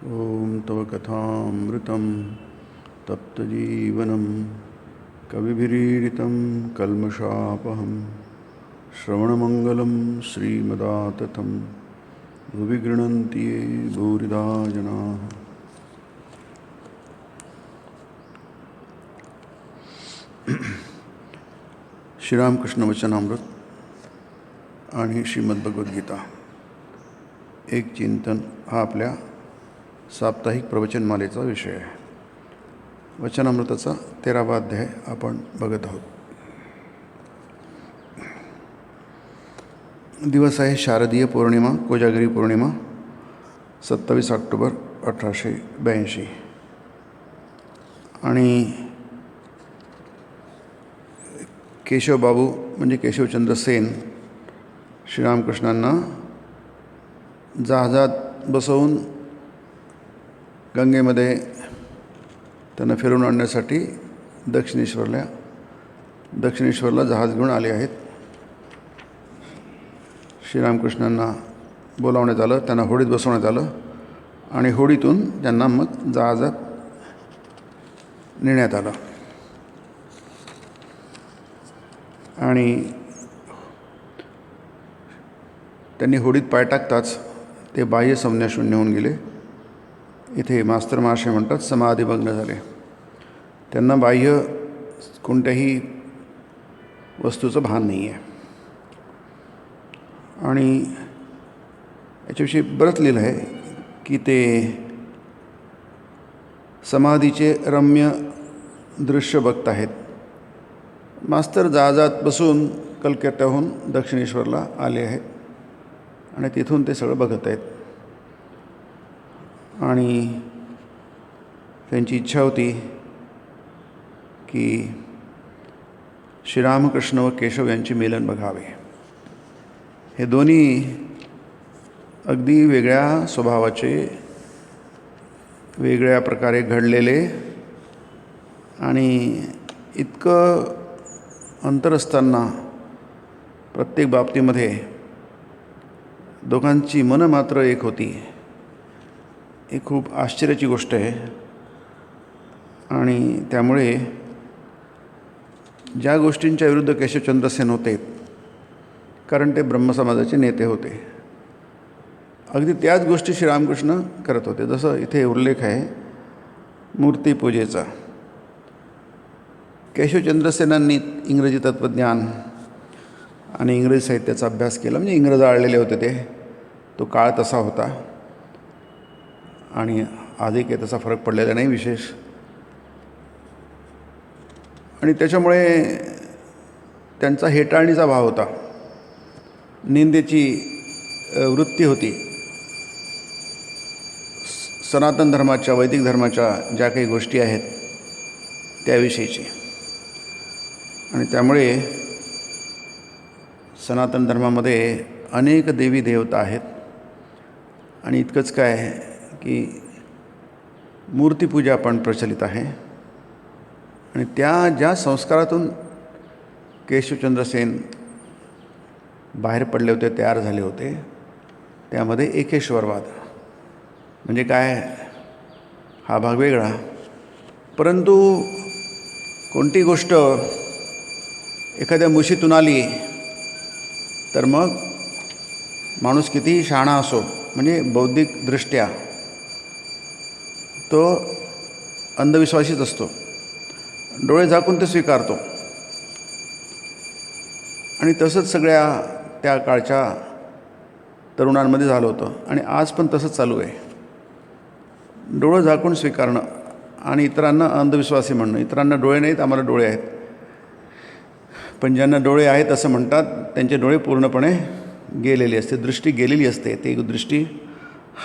ॐ तव कथामृतं तप्तजीवनं कविभिरीडितं कल्मषापहं श्रवणमङ्गलं श्रीमदाततं भुवि गृह्णन्ति ये भूरिदा जनाः। श्रीरामकृष्ण वचनामृत आणि श्रीमद्भगवद्गीता एक चिंतन हा आपल्या साप्ताहिक प्रवचनमालेचा विषय आहे. वचनामृताचा 13वा अध्याय आपण बघत आहोत. दिवस आहे शारदीय पौर्णिमा, कोजागिरी पौर्णिमा, 27 ऑक्टोबर 1882. आणि केशवबाबू म्हणजे केशवचंद्र सेन श्रीरामकृष्णांना जहाजात बसवून गंगेमध्ये त्यांना फिरवून आणण्यासाठी दक्षिणेश्वरला जहाज घेऊन आले आहेत. श्रीरामकृष्णांना बोलावण्यात आलं, त्यांना होडीत बसवण्यात आलं आणि होडीतून त्यांना मग जहाजात नेण्यात आलं. आणि त्यांनी होडीत पाय टाकताच ते बाह्य संज्ञाशून्य होऊन गेले. इथे मास्तर महाशय म्हणतात समाधिमग्न झाले. त्यांना बाह्य कोणत्याही वस्तूचं भान नाही आहे. आणि याच्याविषयी बरंच लिहिलं आहे की ते समाधीचे रम्य दृश्य बघत आहेत. मास्तर जहाजात बसून कलकत्त्याहून दक्षिणेश्वरला आले आहेत आणि तिथून ते सगळं बघत आहेत. आणि त्यांची इच्छा होती की श्रीरामकृष्ण व केशव यांचे मिलन बघावे. हे दोन्ही अगदी वेगळ्या स्वभावाचे, वेगळ्या प्रकारे घडलेले आणि इतकं अंतर असताना प्रत्येक बाबतीमध्ये दोघांची मनं मात्र एक होती. ही खूप आश्चर्याची गोष्ट आहे. आणि त्यामुळे ज्या गोष्टींच्या विरुद्ध केशवचंद्र सेन होते, कारण ते ब्रह्मसमाजाचे नेते होते, अगदी त्याच गोष्टी श्रीरामकृष्ण करत होते. जसं इथे उल्लेख आहे मूर्तिपूजेचा. केशवचंद्र सेनांनी इंग्रजी तत्त्वज्ञान आणि इंग्रजी साहित्याचा अभ्यास केला. म्हणजे इंग्रज आळलेले होते तो काळ तसा होता. आणि आजही काही तसा फरक पडलेला नाही विशेष. आणि त्याच्यामुळे त्यांचा हेटाळणीचा भाव होता, निंदेची वृत्ती होती. सनातन धर्माच्या, वैदिक धर्माच्या ज्या काही गोष्टी आहेत त्याविषयीची. आणि त्यामुळे सनातन धर्मामध्ये अनेक देवी देवता आहेत. आणि इतकंच काय की मूर्तिपूजा पण प्रचलित आहे. आणि त्या ज्या संस्कारातून केशवचंद्र सेन बाहेर पडले होते, तयार झाले होते, त्यामध्ये एकेश्वरवाद म्हणजे काय हा भाग वेगळा. परंतु कोणती गोष्ट एखाद्या मुशीतून आली तर मग माणूस कितीही शहाणा असो, म्हणजे बौद्धिकदृष्ट्या तो अंधविश्वासीच असतो, डोळे झाकून ते स्वीकारतो. आणि तसंच सगळ्या त्या काळच्या तरुणांमध्ये झालं होतं. आणि आज पण तसंच चालू आहे. डोळं झाकून स्वीकारणं आणि इतरांना अंधविश्वासी म्हणणं. इतरांना डोळे नाहीत, आम्हाला डोळे आहेत. पण ज्यांना डोळे आहेत असं म्हणतात त्यांचे डोळे पूर्णपणे गेलेले असते, दृष्टी गेलेली असते, ते दृष्टी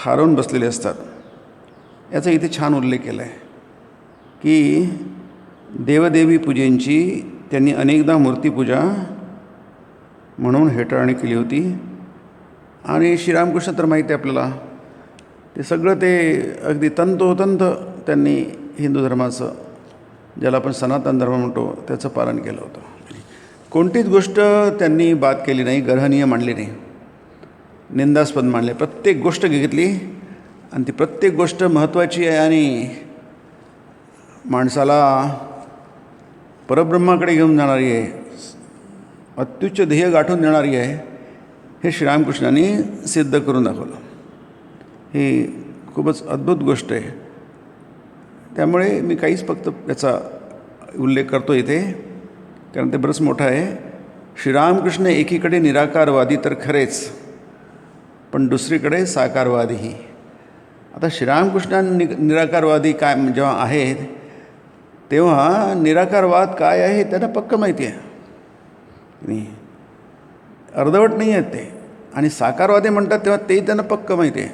हारवून बसलेले असतात. याचा इथे छान उल्लेख केला आहे की देवदेवी पूजेंची त्यांनी अनेकदा मूर्तिपूजा म्हणून हेटाळणी केली होती. आणि श्रीरामकृष्ण तर माहिती आहे आपल्याला, ते सगळं ते अगदी तंतोतंत त्यांनी हिंदू धर्माचं, ज्याला आपण सनातन धर्म म्हणतो, त्याचं पालन केलं होतं. कोणतीच गोष्ट त्यांनी बाद केली नाही, गर्हनीय मांडली नाही, निंदास्पद मानले. प्रत्येक गोष्ट घेतली आणि ती प्रत्येक गोष्ट महत्त्वाची आहे आणि माणसाला परब्रह्माकडे घेऊन जाणारी आहे, अत्युच्च ध्येय गाठून देणारी आहे, हे श्रीरामकृष्णांनी सिद्ध करून दाखवलं. ही खूपच अद्भुत गोष्ट आहे. त्यामुळे मी काहीच फक्त याचा उल्लेख करतो इथे, कारण ते बरंच मोठं आहे. श्रीरामकृष्ण एकीकडे निराकारवादी तर खरेच, पण दुसरीकडे साकारवादीही. आता श्रीरामकृष्णांनी निराकारवादी काय जेव्हा आहेत तेव्हा निराकारवाद काय आहे हे त्यांना पक्कं माहिती आहे, नाही अर्धवट नाही आहेत ते. आणि साकारवादी म्हणतात तेव्हा ते त्यांना पक्कं माहिती आहे.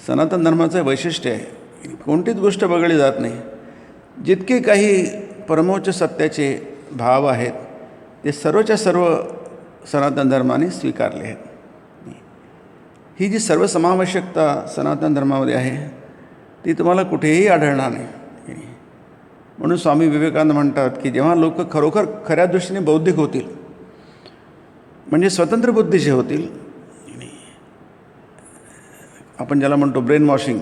सनातन धर्माचं वैशिष्ट्य आहे, कोणतीच गोष्ट वगळली जात नाही. जितके काही परमोच्च सत्याचे भाव आहेत ते सर्वच्या सर्व सनातन धर्माने स्वीकारले आहेत. ही जी सर्वसमावेशकता सनातन धर्मामध्ये आहे ती तुम्हाला कुठेही आढळणार नाही. म्हणून स्वामी विवेकानंद म्हणतात की जेव्हा लोक खरोखर खऱ्या दृष्टीने बौद्धिक होतील, म्हणजे स्वतंत्र बुद्धीचे होतील, आपण ज्याला म्हणतो ब्रेन वॉशिंग,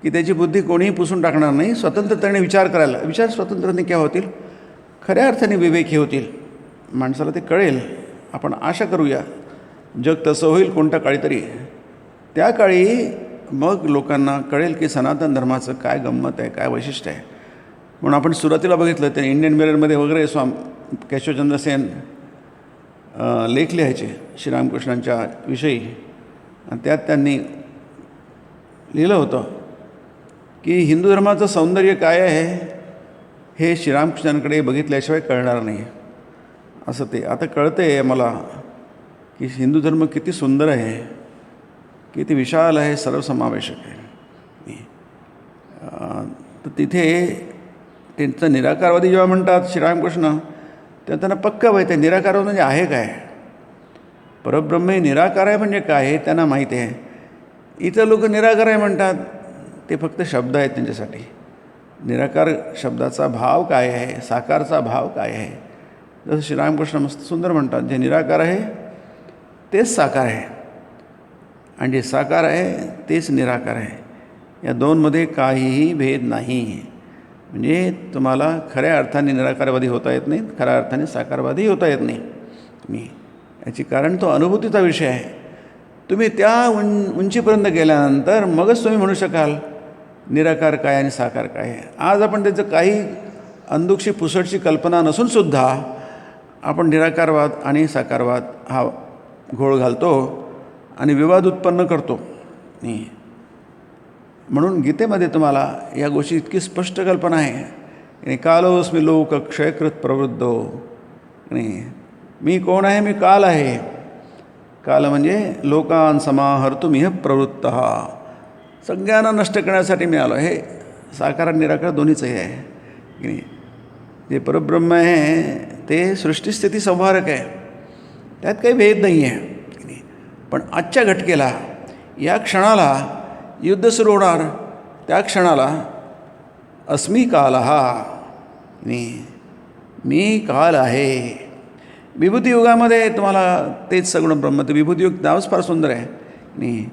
की त्याची बुद्धी कोणीही पुसून टाकणार नाही, स्वतंत्रतेने विचार करायला, विचार स्वतंत्रतेने क्या होतील, खऱ्या अर्थाने विवेकी होतील, माणसाला ते कळेल. आपण आशा करूया जग तसं होईल कोणत्या काळी तरी. त्या काळी मग लोकांना कळेल की सनातन धर्माचं काय गंमत आहे, काय वैशिष्ट्य आहे. म्हणून आपण सुरुवातीला बघितलं ते इंडियन मिररमध्ये वगैरे केशवचंद्र सेन लेख लिहायचे श्रीरामकृष्णांच्या विषयी, आणि त्यात त्यांनी लिहिलं होतं की हिंदू धर्माचं सौंदर्य काय आहे हे श्रीरामकृष्णांकडे बघितल्याशिवाय कळणार नाही. असं ते आता कळतं आहे मला की हिंदू धर्म किती सुंदर आहे, किती विशाल आहे, सर्वसमावेशक आहे. तर तिथे त्यांचं निराकारवादी जेव्हा म्हणतात श्रीरामकृष्ण, तेव्हा त्यांना पक्का माहीत आहे निराकारवाद म्हणजे आहे काय, परब्रह्म हे निराकार आहे म्हणजे काय हे त्यांना माहिती आहे. इतर लोक निराकार आहे म्हणतात, ते फक्त शब्द आहेत त्यांच्यासाठी. निराकार शब्दाचा भाव काय आहे, साकारचा भाव काय आहे, जसं श्रीरामकृष्ण मस्त सुंदर म्हणतात, जे निराकार आहे तेच साकार आहे आणि जे साकार आहे तेच निराकार आहे. या दोनमध्ये काहीही भेद नाही. म्हणजे तुम्हाला खऱ्या अर्थाने निराकारवादी होता येत नाही, खऱ्या अर्थाने साकारवादी होता येत नाही. तुम्ही याची कारण तो अनुभूतीचा विषय आहे. तुम्ही त्या उंचीपर्यंत गेल्यानंतर मगच तुम्ही म्हणू शकाल निराकार काय आणि साकार काय आहे. आज आपण त्याचं काही अंधुकशी पुसटशी कल्पना नसूनसुद्धा आपण निराकारवाद आणि साकारवाद हा घोळ घालतो आणि विवाद उत्पन्न करतो. म्हणून गीतेमध्ये तुम्हाला या गोष्टी इतकी स्पष्ट कल्पना आहे. कालोस्मि लोक क्षयकृत प्रवृद्धो, मी कोण आहे, मी काल आहे. काल म्हणजे लोकान समाहर्तुमिह प्रवृत्त, सगळ्यांना नष्ट करण्यासाठी मी आलो. हे साकार आणि निराकार दोन्हीचंही आहे की नाही. जे परब्रह्म आहे ते सृष्टीस्थिती संहारक आहे, त्यात काही भेद नाही आहे. पण आजच्या घटकेला, या क्षणाला युद्ध सुरू होणार त्या क्षणाला अस्मी काल हा, मी काल आहे. विभूती युगामध्ये तुम्हाला तेच सगुण ब्रह्म, ते विभूती युग नावच फार सुंदर आहे. आणि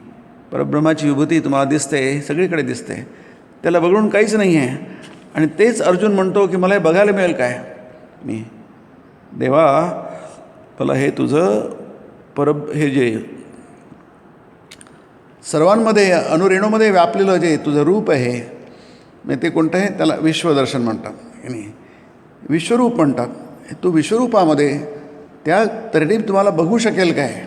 परब्रह्माची विभूती तुम्हाला दिसते, सगळीकडे दिसते, त्याला बघून काहीच नाही आहे. आणि तेच अर्जुन म्हणतो की मला हे बघायला मिळेल काय. मी देवा मला हे तुझं हे जे सर्वांमध्ये अणुरेणूमध्ये व्यापलेलं जे तुझं रूप आहे, म्हणजे ते कोणतं आहे, त्याला विश्वदर्शन म्हणतात. आणि विश्वरूप म्हणतात. तू विश्वरूपामध्ये त्या तऱ्हेने तुम्हाला बघू शकेल काय.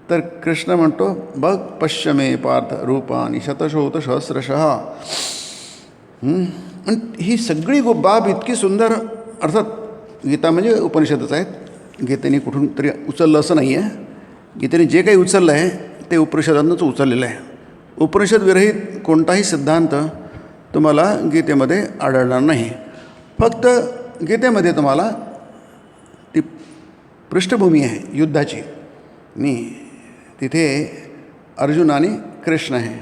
तर कृष्ण म्हणतो बघ पश्य मे पार्थ रूपानी शतशोत सहस्रशः. ही सगळी बाब इतकी सुंदर, अर्थात गीता म्हणजे उपनिषदच आहेत, गीतेने कुठून तरी उचललं असं नाही आहे. गीतेने जे काही उचललं आहे ते उपनिषदांनाच उचललेलं आहे. उपनिषद विरहित कोणताही सिद्धांत तुम्हाला गीतेमध्ये आढळणार नाही. फक्त गीतेमध्ये तुम्हाला ती पृष्ठभूमी आहे युद्धाची. तिथे अर्जुन आणि कृष्ण आहे,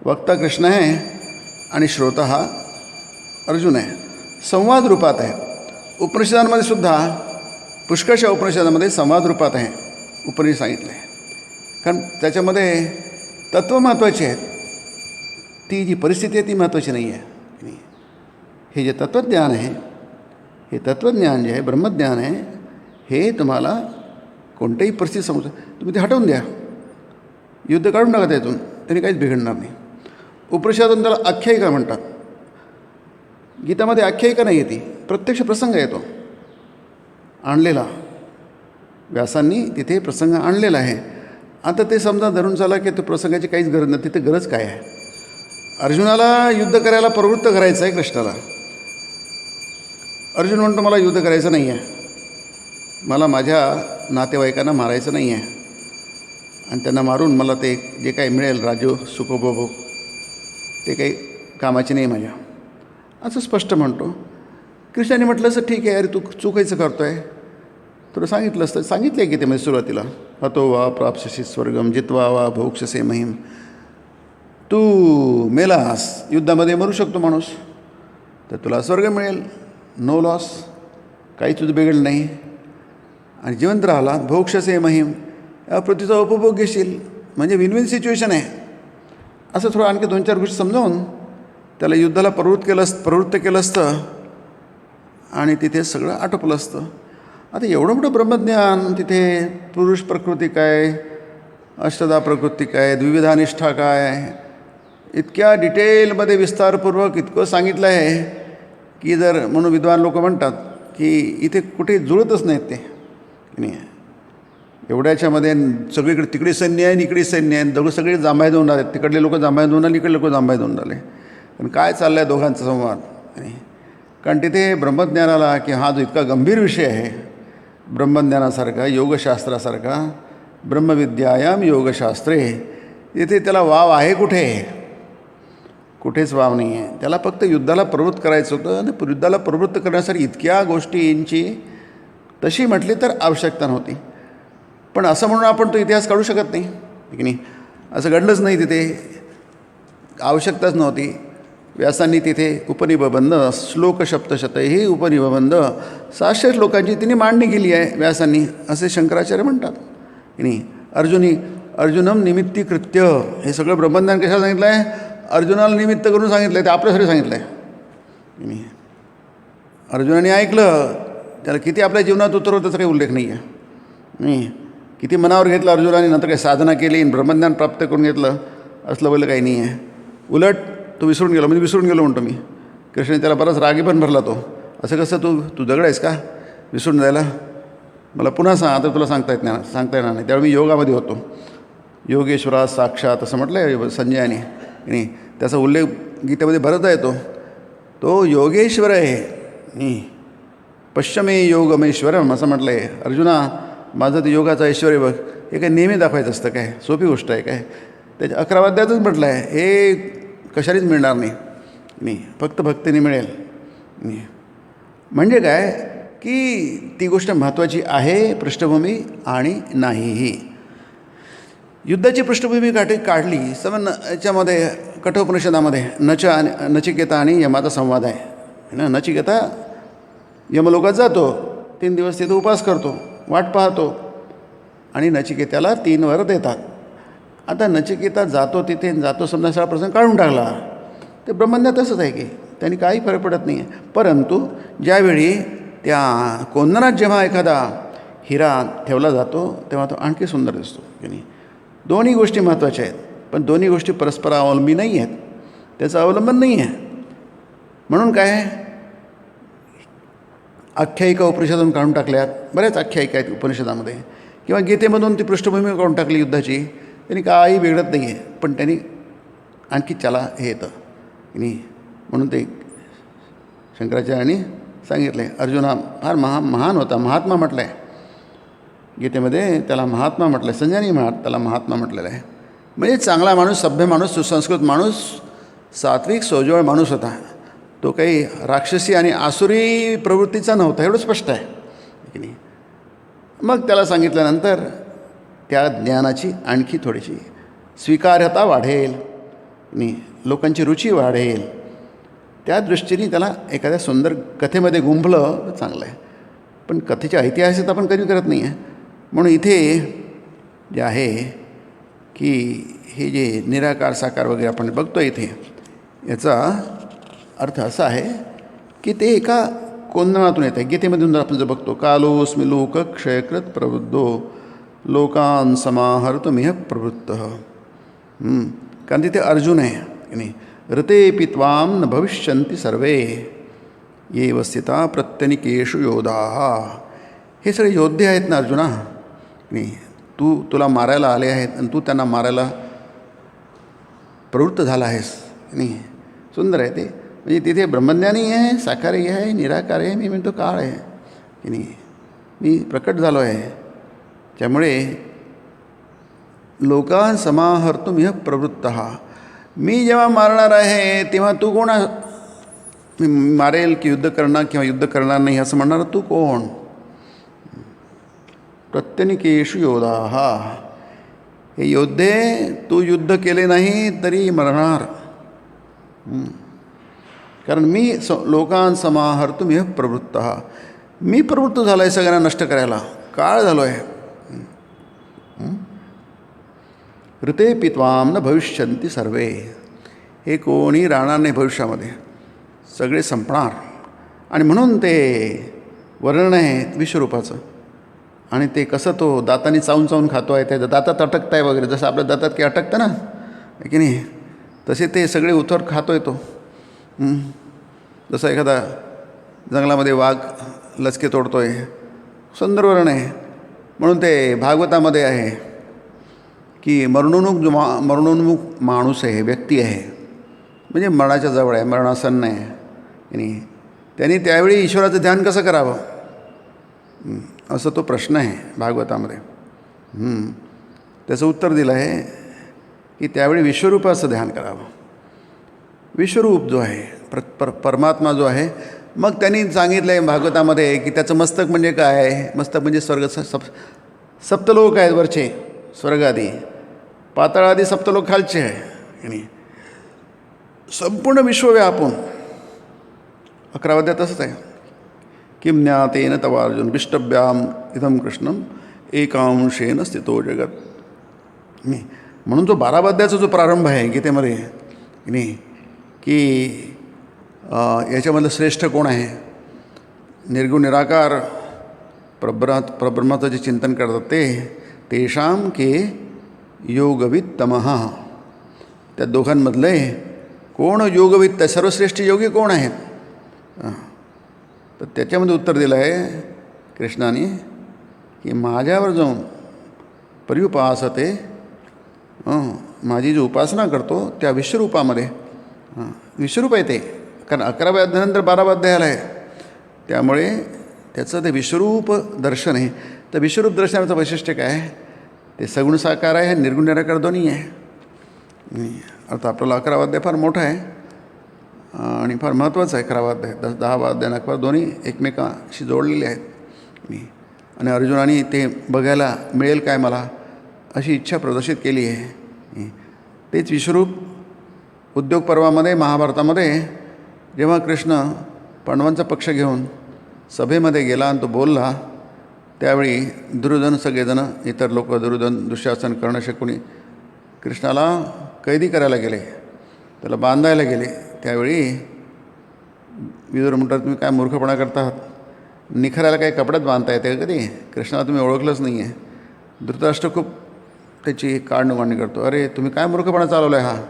वक्ता कृष्ण आहे आणि श्रोता हा अर्जुन आहे. संवाद रूपात आहे. उपनिषदांमध्ये सुद्धा पुष्कळशा उपनिषदांमध्ये संवाद रूपात आहे उपनिषद सांगितलं आहे. कारण त्याच्यामध्ये तत्त्व महत्त्वाची आहेत, ती जी परिस्थिती आहे ती महत्त्वाची नाही आहे. हे जे तत्त्वज्ञान आहे, हे तत्त्वज्ञान जे आहे, ब्रह्मज्ञान आहे, हे तुम्हाला कोणत्याही परिस्थिती समजतं. तुम्ही ते हटवून द्या, युद्ध काढून टाका त्यातून, त्यांनी काहीच बिघडणार नाही. उपनिषदातून त्याला आख्यायिका म्हणतात. गीतामध्ये आख्यायिका नाही येते, प्रत्यक्ष प्रसंग येतो आणलेला. व्यासांनी तिथे प्रसंग आणलेला आहे. आता ते समजा धरून चाला की तो प्रसंगाची काहीच गरज नाही. तिथे गरज काय आहे? अर्जुनाला युद्ध करायला प्रवृत्त करायचं आहे कृष्णाला. अर्जुन म्हणतो मला युद्ध करायचं नाही आहे, मला माझ्या नातेवाईकांना मारायचं नाही आहे, आणि त्यांना मारून मला ते जे काही मिळेल राज्य सुखोपभोग ते काही कामाचे नाही माझ्या, असं स्पष्ट म्हणतो. कृष्णाने म्हटलं असं ठीक आहे, अरे तू चुकायचं करतो आहे, तुला सांगितलं असतं. सांगितलं आहे गीतेमध्ये सुरुवातीला, हतो वा प्राप्स्यसि स्वर्गम जित्वा वा भोक्ष्यसे महिम. तू मेलास, युद्धामध्ये मरू शकतो माणूस, तर तुला स्वर्ग मिळेल, नो लॉस, काही तुझं बिघडलं नाही. आणि जिवंत राहिला भोक्ष्यसे महिम, या पृथ्वीचा उपभोग घेशील, म्हणजे विन विन सिच्युएशन आहे. असं थोडं आणखी 2-4 गोष्टी समजावून त्याला युद्धाला प्रवृत्त केलं असतं आणि तिथे सगळं आटोपलं असतं. आता एवढं मोठं ब्रह्मज्ञान, तिथे पुरुष प्रकृती काय, अष्टधा प्रकृती काय, द्विविधानिष्ठा काय, इतक्या डिटेलमध्ये विस्तारपूर्वक इतकं सांगितलं आहे की जर म्हणून विद्वान लोक म्हणतात की इथे कुठे जुळतच नाहीत ते नाही. एवढ्याच्यामध्ये सगळीकडे तिकडे सैन्य आहे, इकडे सैन्य आहे, दोघं सगळे जांभया देऊन राहिले, तिकडले लोक जांभया देऊन राहिले, इकडले लोक जांभया देऊन राहिले. पण काय चाललं आहे दोघांचा संवाद? कारण तिथे ब्रह्मज्ञानाला की हा जो इतका गंभीर विषय आहे, ब्रह्मज्ञानासारखा, योगशास्त्रासारखा, ब्रह्मविद्यायाम योगशास्त्रे, तिथे त्याला वाव आहे कुठे? कुठेच वाव नाही आहे. त्याला फक्त युद्धाला प्रवृत्त करायचं होतं, आणि युद्धाला प्रवृत्त करण्यासाठी इतक्या गोष्टींची तशी म्हटली तर आवश्यकता नव्हती. पण असं म्हणून आपण तो इतिहास काढू शकत नाही की नाही, असं घडलंच नाही, तिथे आवश्यकताच नव्हती. व्यासांनी तिथे उपनिबंध श्लोक सप्तशतही उपनिबंध 700 श्लोकांची तिने मांडणी केली आहे व्यासांनी, असे शंकराचार्य म्हणतात की नाही. अर्जुनम निमित्तीकृत्य, हे सगळं ब्रह्मज्ञान कशाला सांगितलं आहे? अर्जुनाला निमित्त करून सांगितलं आहे, ते आपल्यासाठी सांगितलं आहे की नाही. अर्जुनाने ऐकलं, त्याला किती आपल्या जीवनात उतरवलं त्याचा काही उल्लेख नाही आहे नाही. किती मनावर घेतलं अर्जुनाने, नंतर काही साधना केली, ब्रह्मज्ञान प्राप्त करून घेतलं, असलं बोललं काही नाही आहे. उलट तो विसरून गेलो, म्हणजे विसरून गेलो म्हणतो मी. कृष्ण त्याला बराच रागी पण भरला तो, असं कसं तू दगड आहेस का विसरून जायला? मला पुन्हा सांग, आता तुला सांगता येणार नाही. त्यावेळी मी योगामध्ये होतो, योगेश्वरा साक्षात असं म्हटलं आहे संजयाने नाही. त्याचा उल्लेख गीतेमध्ये बरंच आहे. तो योगेश्वर आहे नाही. पश्चिमे योगमेश्वरम असं म्हटलं आहे. अर्जुना, माझं ते योगाचं ऐश्वर बघ, हे काय नेहमी दाखवायचं असतं काय? सोपी गोष्ट आहे काय? त्याच्या 11 अध्यायातच म्हटलं आहे, हे कशानेच मिळणार नाही, फक्त भक्तीने मिळेल नाही. म्हणजे काय की ती गोष्ट महत्त्वाची आहे पृष्ठभूमी आणि नाहीही. युद्धाची पृष्ठभूमी काढली समज याच्यामध्ये कठोपनिषदामध्ये नचिकेता आणि यमाचा संवाद आहे ना. नचिकेता यमलोकात जातो, 3 दिवस तिथं उपास करतो, वाट पाहतो, आणि नचिकेताला 3 वर देतात. आता नचिकेता जातो तिथे, जातो समजा सगळा प्रसंग काढून टाकला, ते ब्रह्मज्ञान तसंच आहे की त्यांनी काही फरक पडत नाही आहे. परंतु ज्यावेळी त्या कोंदणात जेव्हा एखादा हिरा ठेवला जातो तेव्हा तो आणखी सुंदर दिसतो की नाही. दोन्ही गोष्टी महत्त्वाच्या आहेत, पण दोन्ही गोष्टी परस्परावलंबी नाही आहेत, त्याचं अवलंबन नाही आहे. म्हणून काय आख्यायिका उपनिषदातून काढून टाकल्यात, बऱ्याच आख्यायिका आहेत उपनिषदामध्ये, किंवा गीतेमधून ती पृष्ठभूमी काढून टाकली युद्धाची, त्यांनी काही बिघडत नाही आहे, पण त्यांनी आणखी त्याला हे येतं की नाही. म्हणून ते शंकराचार्यांनी सांगितलं आहे, अर्जुना फार महान होता, महात्मा म्हटलं आहे गीतेमध्ये, त्याला महात्मा म्हटलं आहे. संजयानी त्याला महात्मा म्हटलेलं आहे. म्हणजे चांगला माणूस, सभ्य माणूस, सुसंस्कृत माणूस, सात्विक सोजवळ माणूस होता. तो काही राक्षसी आणि आसुरी प्रवृत्तीचा नव्हता, एवढं स्पष्ट आहे की नाही. मग त्याला सांगितल्यानंतर त्या ज्ञानाची आणखी थोडीशी स्वीकार्यता वाढेल आणि लोकांची रुची वाढेल. त्या दृष्टीने त्याला एखाद्या सुंदर कथेमध्ये गुंफलं तर चांगलं आहे, पण कथेची ऐतिहासिकता आपण कधी करत नाही आहे. म्हणून इथे जे आहे की हे जे निराकार साकार वगैरे आपण बघतो इथे, याचा अर्थ असा आहे की ते एका कोंदणातून येत आहे. गीतेमधून आपण जर बघतो, कालोस्मि लोक क्षयकृत प्रवृद्धो लोकान समाहर्तुमिह प्रवृत्त. कारण तिथे अर्जुन आहे की नाही, ऋतेपि त्वां न भविष्यन्ति सर्वे ये स्थिता प्रत्यनिकेषु योधाः. हे सगळे योद्धे आहेत ना अर्जुना, नाही तुला मारायला आले आहेत आणि तू त्यांना मारायला प्रवृत्त झाला आहेस. नाही सुंदर आहे ते. म्हणजे तिथे ब्रह्मज्ञानी आहे, साकारही आहे, निराकार आहे, मी म्हणतो काळ आहे की नाही, मी प्रकट झालो आहे. त्यामुळे लोकां समाहर्तुमिह प्रवृत्तः. मी जेव्हा मारणार आहे तेव्हा तू कोण, मी मारेल की युद्ध करणार किंवा युद्ध करणार नाही असं म्हणणार तू कोण. प्रत्यनिकेषु योधाः. हे योद्धे तू युद्ध केले नाही तरी मरणार. कारण मी लोकां समाहर्तुमिह प्रवृत्तः. मी प्रवृत्त झालो आहे सगळ्यांना नष्ट करायला, काळ झालो आहे. ऋतेपि त्वां न भविष्यन्ति सर्वे. हे कोणी राहणार नाही भविष्यामध्ये, सगळे संपणार. आणि म्हणून ते वर्णन आहे विश्वरूपाचं. आणि ते कसं तो दातांनी चावून चावून खातो आहे, त्या दातात अटकत आहे वगैरे, जसं आपल्या दातात की अटकतं ना की नाही, तसे ते सगळे उथर खातो आहे तो. जसं एखादा जंगलामध्ये वाघ लचके तोडतो आहे, सुंदर वर्णन आहे. म्हणून ते भागवतामध्ये आहे की मरणोन्मुख माणूस आहे, व्यक्ती आहे, म्हणजे मरणाच्या जवळ आहे, मरणासन्न आहे आणि त्यांनी त्यावेळी ईश्वराचं ध्यान कसं करावं असं तो प्रश्न आहे भागवतामध्ये. त्याचं उत्तर दिलं आहे की त्यावेळी विश्वरूपाचं ध्यान करावं. विश्वरूप जो आहे परमात्मा जो आहे, मग त्यांनी सांगितलं आहे भागवतामध्ये की त्याचं मस्तक म्हणजे काय आहे. मस्तक म्हणजे स्वर्ग सप्तलोक आहेत वरचे, स्वर्गादी, पाताळादी सप्तलोक खालचे आहे आणि संपूर्ण विश्व व्यापून. 11 अध्याय तसंच आहे. किं ज्ञातेन तव अर्जुन विष्टभ्याम इदं कृष्णम एकांशेन स्थितो जगत. म्हणून जो 12 अध्यायाचा जो प्रारंभ आहे गीतेमध्ये नाही की याच्यामधलं श्रेष्ठ कोण आहे, निर्गुण निराकार परब्रह्माचं जे चिंतन करतात ते, तेषां के योगवित्तमः. त्या दोघांमधले कोण योगवित्त, सर्वश्रेष्ठ योगी कोण आहेत. तर त्याच्यामध्ये उत्तर दिलं आहे कृष्णाने की माझ्यावर जो पर्युपासते, माझी जी उपासना करतो त्या विश्वरूपामध्ये, विश्वरूप आहे ते. कारण 11व्या अध्यायानंतर 12व्या अध्यायाला आहे, त्यामुळे त्याचं ते विश्वरूप दर्शन आहे. तर विश्वरूप दर्शनाचं वैशिष्ट्य काय आहे, ते सगुण साकार आहे, निर्गुण निराकार दोन्ही आहे. अर्थात आपल्याला 11वा अध्याय फार मोठा आहे आणि फार महत्त्वाचं आहे. 11वा अध्याय 10वा अध्याय 11वा दोन्ही एकमेकांशी जोडलेले आहेत. आणि अर्जुनाने ते बघायला मिळेल काय मला अशी इच्छा प्रदर्शित केली आहे. तेच विश्वरूप उद्योग पर्वामध्ये महाभारतामध्ये जेव्हा कृष्ण पांडवांचा पक्ष घेऊन सभेमध्ये गेला आणि तो बोलला, त्यावेळी दुर्योधन सगळेजणं इतर लोक, दुर्योधन, दुःशासन, कर्ण, शकुनी कृष्णाला कैदी करायला गेले, त्याला बांधायला गेले. त्यावेळी विदुर म्हणतात, तुम्ही काय मूर्खपणा करतात, निखरायला काही कपड्यात बांधता येते का कधी, कृष्णाला तुम्ही ओळखलंच नाही आहे. धृतराष्ट्र खूप त्याची काढणीमांडणी करतो, अरे तुम्ही काय मूर्खपणा चालवला आहे हा.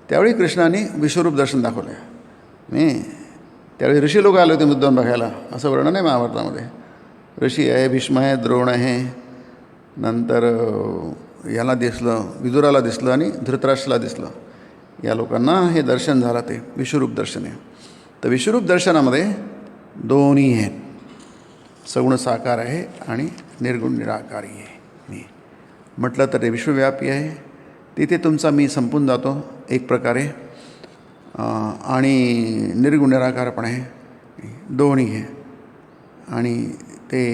त्यावेळी कृष्णाने विश्वरूप दर्शन दाखवलं आहे. नाही त्यावेळी ऋषी लोक आले होते मुद्दाम बघायला, असं वर्णन आहे महाभारतामध्ये. ऋषी आहे, भीष्म आहे, द्रोण आहे, नंतर याला दिसलं, विदुराला दिसलं आणि धृतराष्ट्राला दिसलं. या लोकांना हे दर्शन झालं, ते विश्वरूप दर्शन आहे. तर विश्वरूप दर्शनामध्ये दोन्ही आहेत, सगुण साकार आहे आणि निर्गुण निराकारी आहे. म्हटलं तर ते विश्वव्यापी आहे, तिथे तुमचा मी संपून जातो एक प्रकारे, आणि निर्गुण निराकार पण आहे, दोन्ही आहे. आणि ते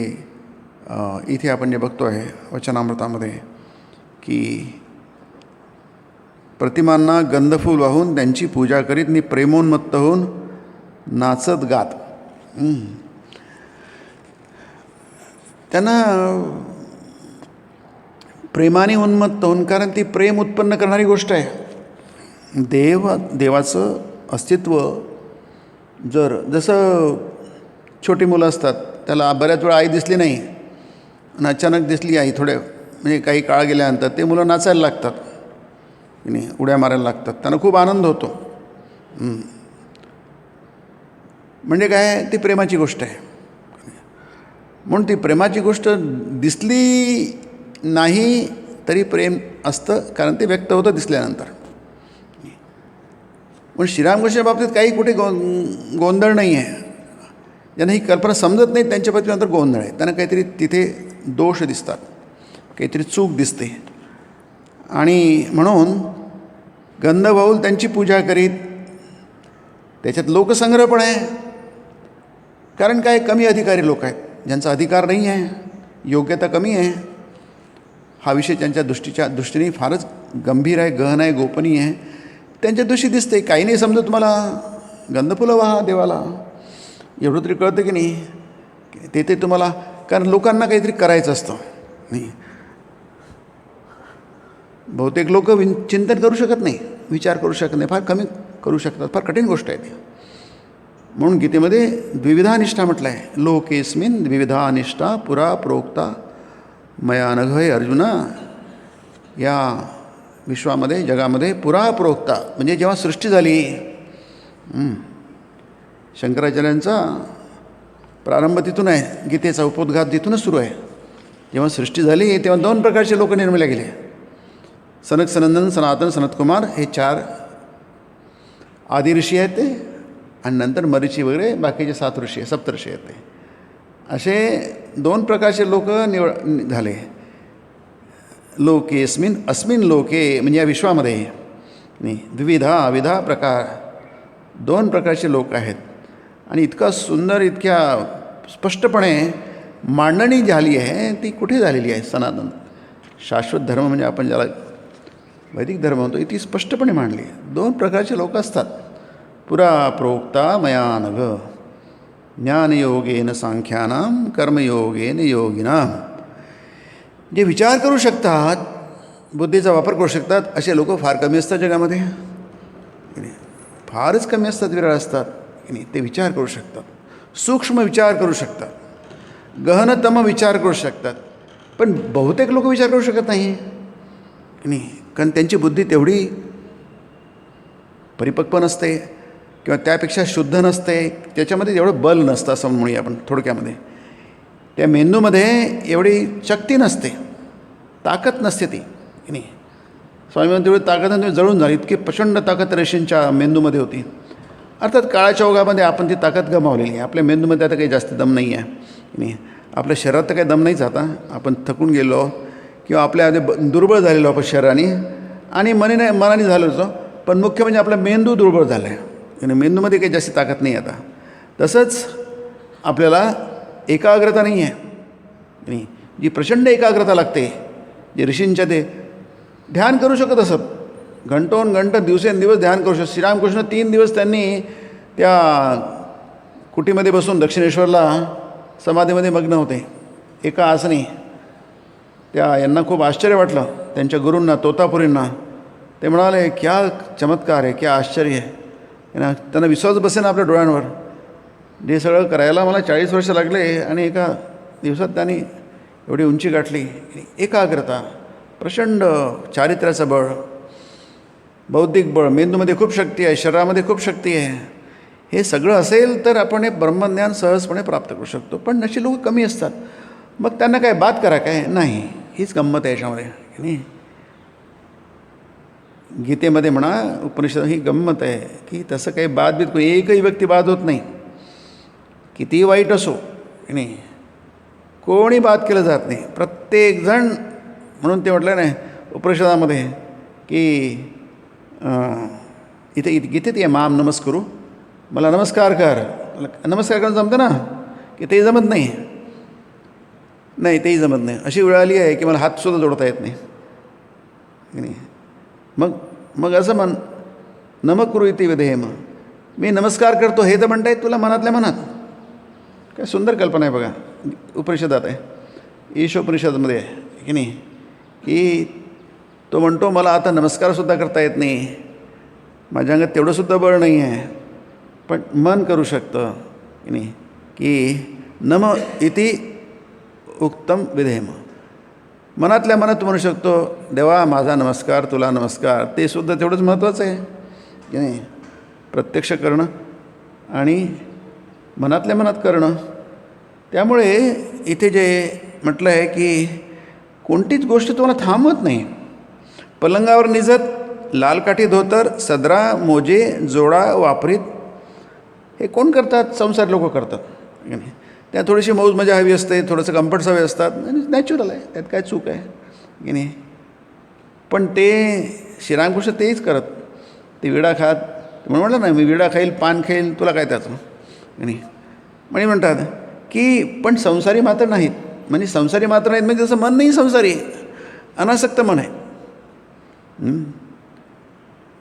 इथे आपण जे बघतो आहे वचनामृतामध्ये की प्रतिमांना गंधफूल वाहून त्यांची पूजा करीत मी प्रेमोन्मत्त होऊन नाचत गात. त्यांना प्रेमाने उन्मत्त होऊन, कारण ती प्रेम उत्पन्न करणारी गोष्ट आहे. देवाचं अस्तित्व जसं छोटी मुलं असतात, त्याला बऱ्याच वेळा आई दिसली नाही आणि अचानक दिसली आई, म्हणजे काही काळ गेल्यानंतर ते मुलं नाचायला लागतात, नाही उड्या मारायला लागतात, त्यांना खूप आनंद होतो. म्हणजे काय, ती प्रेमाची गोष्ट आहे. म्हणून ती प्रेमाची गोष्ट दिसली नाही तरी प्रेम असतं, कारण ते व्यक्त होतं दिसल्यानंतर. पण श्रीरामकृष्ण बाबतीत काही कुठे गोंधळ नाही आहे. ज्यांना ही कल्पना समजत नाही त्यांच्या बाबतीत गोंधळ आहे. त्यांना काहीतरी तिथे दोष दिसतात, काहीतरी चूक दिसते, आणि म्हणून गंधभाऊल त्यांची पूजा करीत. त्याच्यात लोकसंग्रह पण आहे, कारण काय, कमी अधिकारी लोक आहेत, ज्यांचा अधिकार नाही आहे, योग्यता कमी आहे. हा विषय त्यांच्या दृष्टीने फारच गंभीर आहे, गहन आहे, गोपनीय आहे. त्यांच्या दृष्टी दिसते, काही नाही समजत तुम्हाला, गंधफुलं वाहा देवाला, एवढं तरी कळतं की नाही. ते तुम्हाला, कारण लोकांना काहीतरी करायचं असतं. नाही, बहुतेक लोक चिंतन करू शकत नाही, विचार करू शकत नाही, फार कमी करू शकतात, फार कठीण गोष्ट आहे ती. म्हणून गीतेमध्ये द्विविधा निष्ठा म्हटलं आहे. लोकेस्मिन द्विविधा निष्ठा पुरा प्रोक्ता मया नघ अर्जुना. या विश्वामध्ये, जगामध्ये पुरा प्रोक्ता म्हणजे जेव्हा सृष्टी झाली, शंकराचार्यांचा प्रारंभ तिथून आहे, गीतेचा उपोद्घात तिथूनच सुरू आहे. जेव्हा सृष्टी झाली तेव्हा 2 प्रकारचे लोक निर्मिले गेले. सनक, सनंदन, सनातन, सनतकुमार हे 4 आदि ऋषी आहेत ते, आणि नंतर मरीची वगैरे बाकीचे 7 ऋषी आहे, सप्तऋषी आहेत ते. असे 2 प्रकारचे लोक झाले. लोकेस्मिन अस्मिन लोके म्हणजे या विश्वामध्ये नाही, विविधा प्रकार, 2 प्रकारचे लोक आहेत. आणि इतका सुंदर, इतक्या स्पष्टपणे मांडणी झाली आहे, ती कुठे झालेली आहे. सनातन शाश्वत धर्म म्हणजे आपण ज्याला वैदिक धर्म म्हणतो, ती स्पष्टपणे मांडली. 2 प्रकारचे लोक असतात. पुरा प्रोक्ता मया नघ ज्ञानयोगेन सांख्यानाम कर्मयोगेन योगिनाम. जे विचार करू शकतात, बुद्धीचा वापर करू शकतात, असे लोक फार कमी असतात जगामध्ये. फारच कमी असतात, विरळ असतात. ते विचार करू शकतात, सूक्ष्म विचार करू शकतात, गहनतम विचार करू शकतात. पण बहुतेक लोक विचार करू शकत नाही, कारण त्यांची बुद्धी तेवढी परिपक्व नसते किंवा त्यापेक्षा शुद्ध नसते, त्याच्यामध्ये एवढं बल नसतं असं म्हणूया आपण थोडक्यामध्ये. त्या मेंदूमध्ये एवढी शक्ती नसते, ताकद नसते ती. स्वामी म्हणून तेवढी ताकद जळून झाली, इतकी प्रचंड ताकद ऋषींच्या मेंदूमध्ये होती. अर्थात काळाच्या ओघामध्ये आपण ती ताकद गमावलेली आहे. आपल्या मेंदूमध्ये आता काही जास्त दम नाही आहे. आपल्या शरीरात तर काही दम नाहीच आता. आपण थकून गेलो किंवा आपल्या दुर्बळ झालेलो आपण शरीराने आणि मनाने झालो होतो. पण मुख्य म्हणजे आपला मेंदू दुर्बळ झाला आहे, आणि मेंदूमध्ये काही जास्त ताकद नाही आता. तसंच आपल्याला एकाग्रता नाही आहे, जी प्रचंड एकाग्रता लागते. जे ऋषींच्या ते ध्यान करू शकत असत, घंटोन दिवसेंदिवस ध्यान करू शकत. श्रीरामकृष्ण 3 दिवस त्यांनी त्या कुटीमध्ये बसून दक्षिणेश्वरला समाधीमध्ये मग्न होते, एका आसनी. यांना खूप आश्चर्य वाटलं, त्यांच्या गुरूंना, तोतापुरींना. ते म्हणाले, क्या चमत्कार आहे, क्या आश्चर्य आहे. त्यांना विश्वास बसेना आपल्या डोळ्यांवर. जे सगळं करायला मला 40 वर्ष लागले आणि एका दिवसात त्यांनी एवढी उंची गाठली. एकाग्रता, प्रचंड चारित्र्याचं बळ, बौद्धिक बळ, मेंदूमध्ये खूप शक्ती आहे, शरीरामध्ये खूप शक्ती आहे. हे सगळं असेल तर आपण हे ब्रह्मज्ञान सहजपणे प्राप्त करू शकतो. पण अशी लोक कमी असतात. मग त्यांना काय बाद करा काय? नाही. हीच गंमत आहे याच्यामध्ये. नाही, गीतेमध्ये म्हणा, उपनिषद ही गंमत आहे की तसं काही बाद एकही व्यक्ती बाद होत नाही, कितीही वाईट असो. नाही, कोणी बाद केलं जात नाही, प्रत्येकजण. म्हणून ते म्हटलं नाही उपनिषदामध्ये की इथे गीतेत ये माम नमस्करू, मला नमस्कार कर. नमस्कार करणं जमतं ना, की तेही जमत नाही. तेही जमत नाही. अशी वेळ आली आहे की मला हातसुद्धा जोडता येत नाही. मग असं म्हण, नमः कुरु इति विधेयम, मी नमस्कार करतो हे तर म्हणता येत तुला मनातल्या मनात. काय सुंदर कल्पना आहे बघा, उपनिषदात आहे, ईशोपनिषदामध्ये आहे की नाही, की तो म्हणतो मला आता नमस्कारसुद्धा करता येत नाही, माझ्या अंगात तेवढंसुद्धा बळ नाही आहे, पण मन करू शकतं की नाही, की नम इति उक्तम विधेम, मनातल्या मनात म्हणू शकतो देवा माझा नमस्कार, तुला नमस्कार. ते सुद्धा तेवढंच महत्त्वाचं आहे की नाही, प्रत्यक्ष करणं आणि मनातल्या मनात करणं. त्यामुळे इथे जे म्हटलं आहे की कोणतीच गोष्ट तुम्हाला थांबवत नाही. पलंगावर निजत लाल काठी धोतर सदरा मोजे जोडा वापरीत, हे कोण करतात? संसार लोक करतात की नाही. त्या थोडीशी मौज मजा हवी असते, थोडंसं कम्फर्ट्स हवे असतात, नॅचरल आहे, त्यात काय चूक आहे की नाही. पण ते श्रीरामकृष्ण तेच करत, ते विडा खात, म्हणून म्हटलं ना मी विडा खाईल पान खाईल, तुला काय त्याचं की नाही. म्हणजे म्हणतात की पण संसारी मात्र नाहीत, म्हणजे संसारी मात्र नाहीत म्हणजे जसं मन नाही संसारी, अनासक्त मन आहे.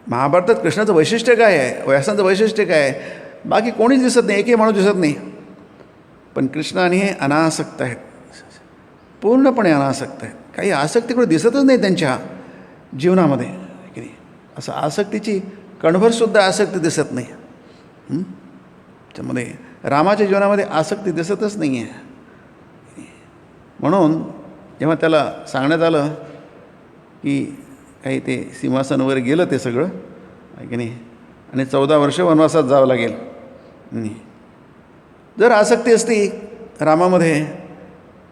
महाभारतात कृष्णाचं वैशिष्ट्य काय आहे, व्यासांचं वैशिष्ट्य काय आहे? बाकी कोणीच दिसत नाही, एकही माणूस दिसत नाही, पण कृष्ण आणि हे अनासक्त आहेत, पूर्णपणे अनासक्त आहेत. काही आसक्ती कुठे दिसतच नाही त्यांच्या जीवनामध्ये की नाही. असं आसक्तीची कणभरसुद्धा आसक्ती दिसत नाही. त्यामध्ये रामाच्या जीवनामध्ये आसक्ती दिसतच नाही आहे. म्हणून जेव्हा त्याला सांगण्यात आलं की काही ते सिंहासन वगैरे गेलं ते सगळं आहे की नाही, आणि 14 वर्ष वनवासात जावं लागेल. जर आसक्ती असती रामामध्ये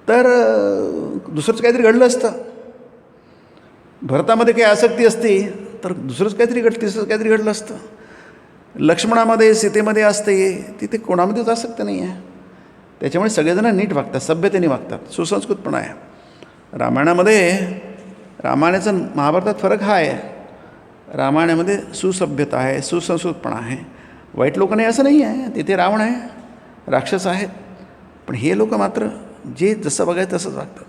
तर दुसरंच काहीतरी घडलं असतं. भरतामध्ये काही आसक्ती असती तर दुसरंच काहीतरी तिसरंच काहीतरी घडलं असतं. लक्ष्मणामध्ये सीतेमध्ये असते, तिथे कोणामध्येच आसक्ती नाही आहे. त्याच्यामुळे सगळेजण नीट वागतात, सभ्यतेने वागतात, सुसंस्कृतपणा आहे. रामायणाचा महाभारतात फरक हा आहे, रामायणामध्ये सुसभ्यता आहे, सुसंस्कृतपणा आहे. वाईट लोक नाही असं नाही आहे, तिथे रावण आहे, राक्षस आहेत, पण हे लोक मात्र जे जसं बघायचं तसंच वागतात,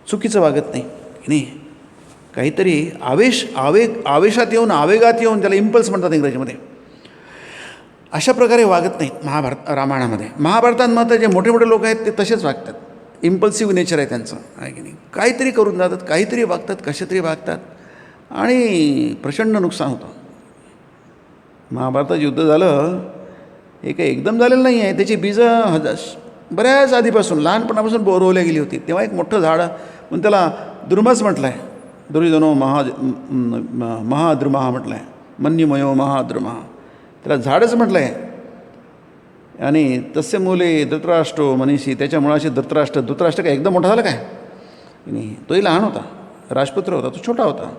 चुकीचं वागत नाही की नाही. काहीतरी आवेशात येऊन, आवेगात येऊन, त्याला इम्पल्स म्हणतात इंग्रजीमध्ये, अशा प्रकारे वागत नाहीत रामायणामध्ये. महाभारतात मात्र जे मोठे मोठे लोक आहेत ते तसेच वागतात, इम्पल्सिव्ह नेचर आहे त्यांचं आहे की नाही. काहीतरी करून जातात, काहीतरी वागतात, कशा तरी वागतात आणि प्रचंड नुकसान होतं. महाभारतात युद्ध झालं हे काही एकदम झालेलं नाही आहे, त्याची बीजं बऱ्याच आधीपासून लहानपणापासून बोरवल्या गेली होती. तेव्हा एक मोठं झाड म्हणून त्याला द्रुमच म्हटलं आहे. दुर्योधनो महाद्रुमहा म्हटलं आहे, मन्युमयो महाद्रुमहा, त्याला झाडच म्हटलं आहे. आणि तस्य मुले धृतराष्ट्रो मनीषी, त्याच्या मुळाशी धृतराष्ट्र काय एकदम मोठा झाला काय नाही, तोही लहान होता, राजपुत्र होता, तो छोटा होता.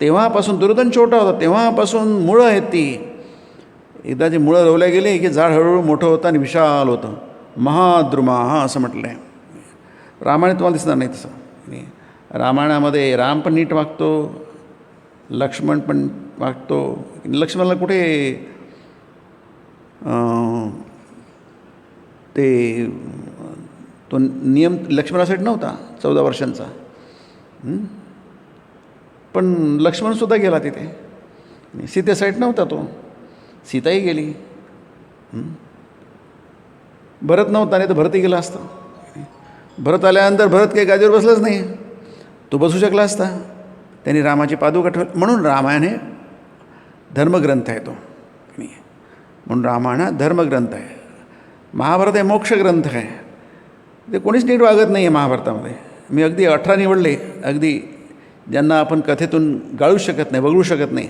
तेव्हापासून दुर्योधन छोटा होता, तेव्हापासून मुळं आहेत ती. एकदा जे मुळं रोवल्या गेले की झाड हळूहळू मोठं होतं आणि विशाल होतं. महाद्रुमा असं म्हटलं आहे. रामायणात तुम्हाला दिसणार नाही तसं. रामायणामध्ये राम पण नीट वागतो, लक्ष्मण पण वागतो. लक्ष्मणाला कुठे तो नियम लक्ष्मणासाठी नव्हता 14 वर्षांचा, पण लक्ष्मणसुद्धा गेला तिथे. सीतेसाठी नव्हता तो, सीताही गेली. भरत नव्हता, नाही तर भरतही गेला असता. भरत आल्यानंतर भरत काही गादीवर बसलाच नाही, तो बसू शकला असता. त्यांनी रामाची पादुका ठेवली. म्हणून रामायण हे धर्मग्रंथ आहे तो, म्हणून रामायण हा धर्मग्रंथ आहे. महाभारत हे मोक्षग्रंथ आहे. ते कोणीच नीट वागत नाही आहे महाभारतामध्ये. मी अगदी 18 निवडले, अगदी ज्यांना आपण कथेतून गाळू शकत नाही, वगळू शकत नाही,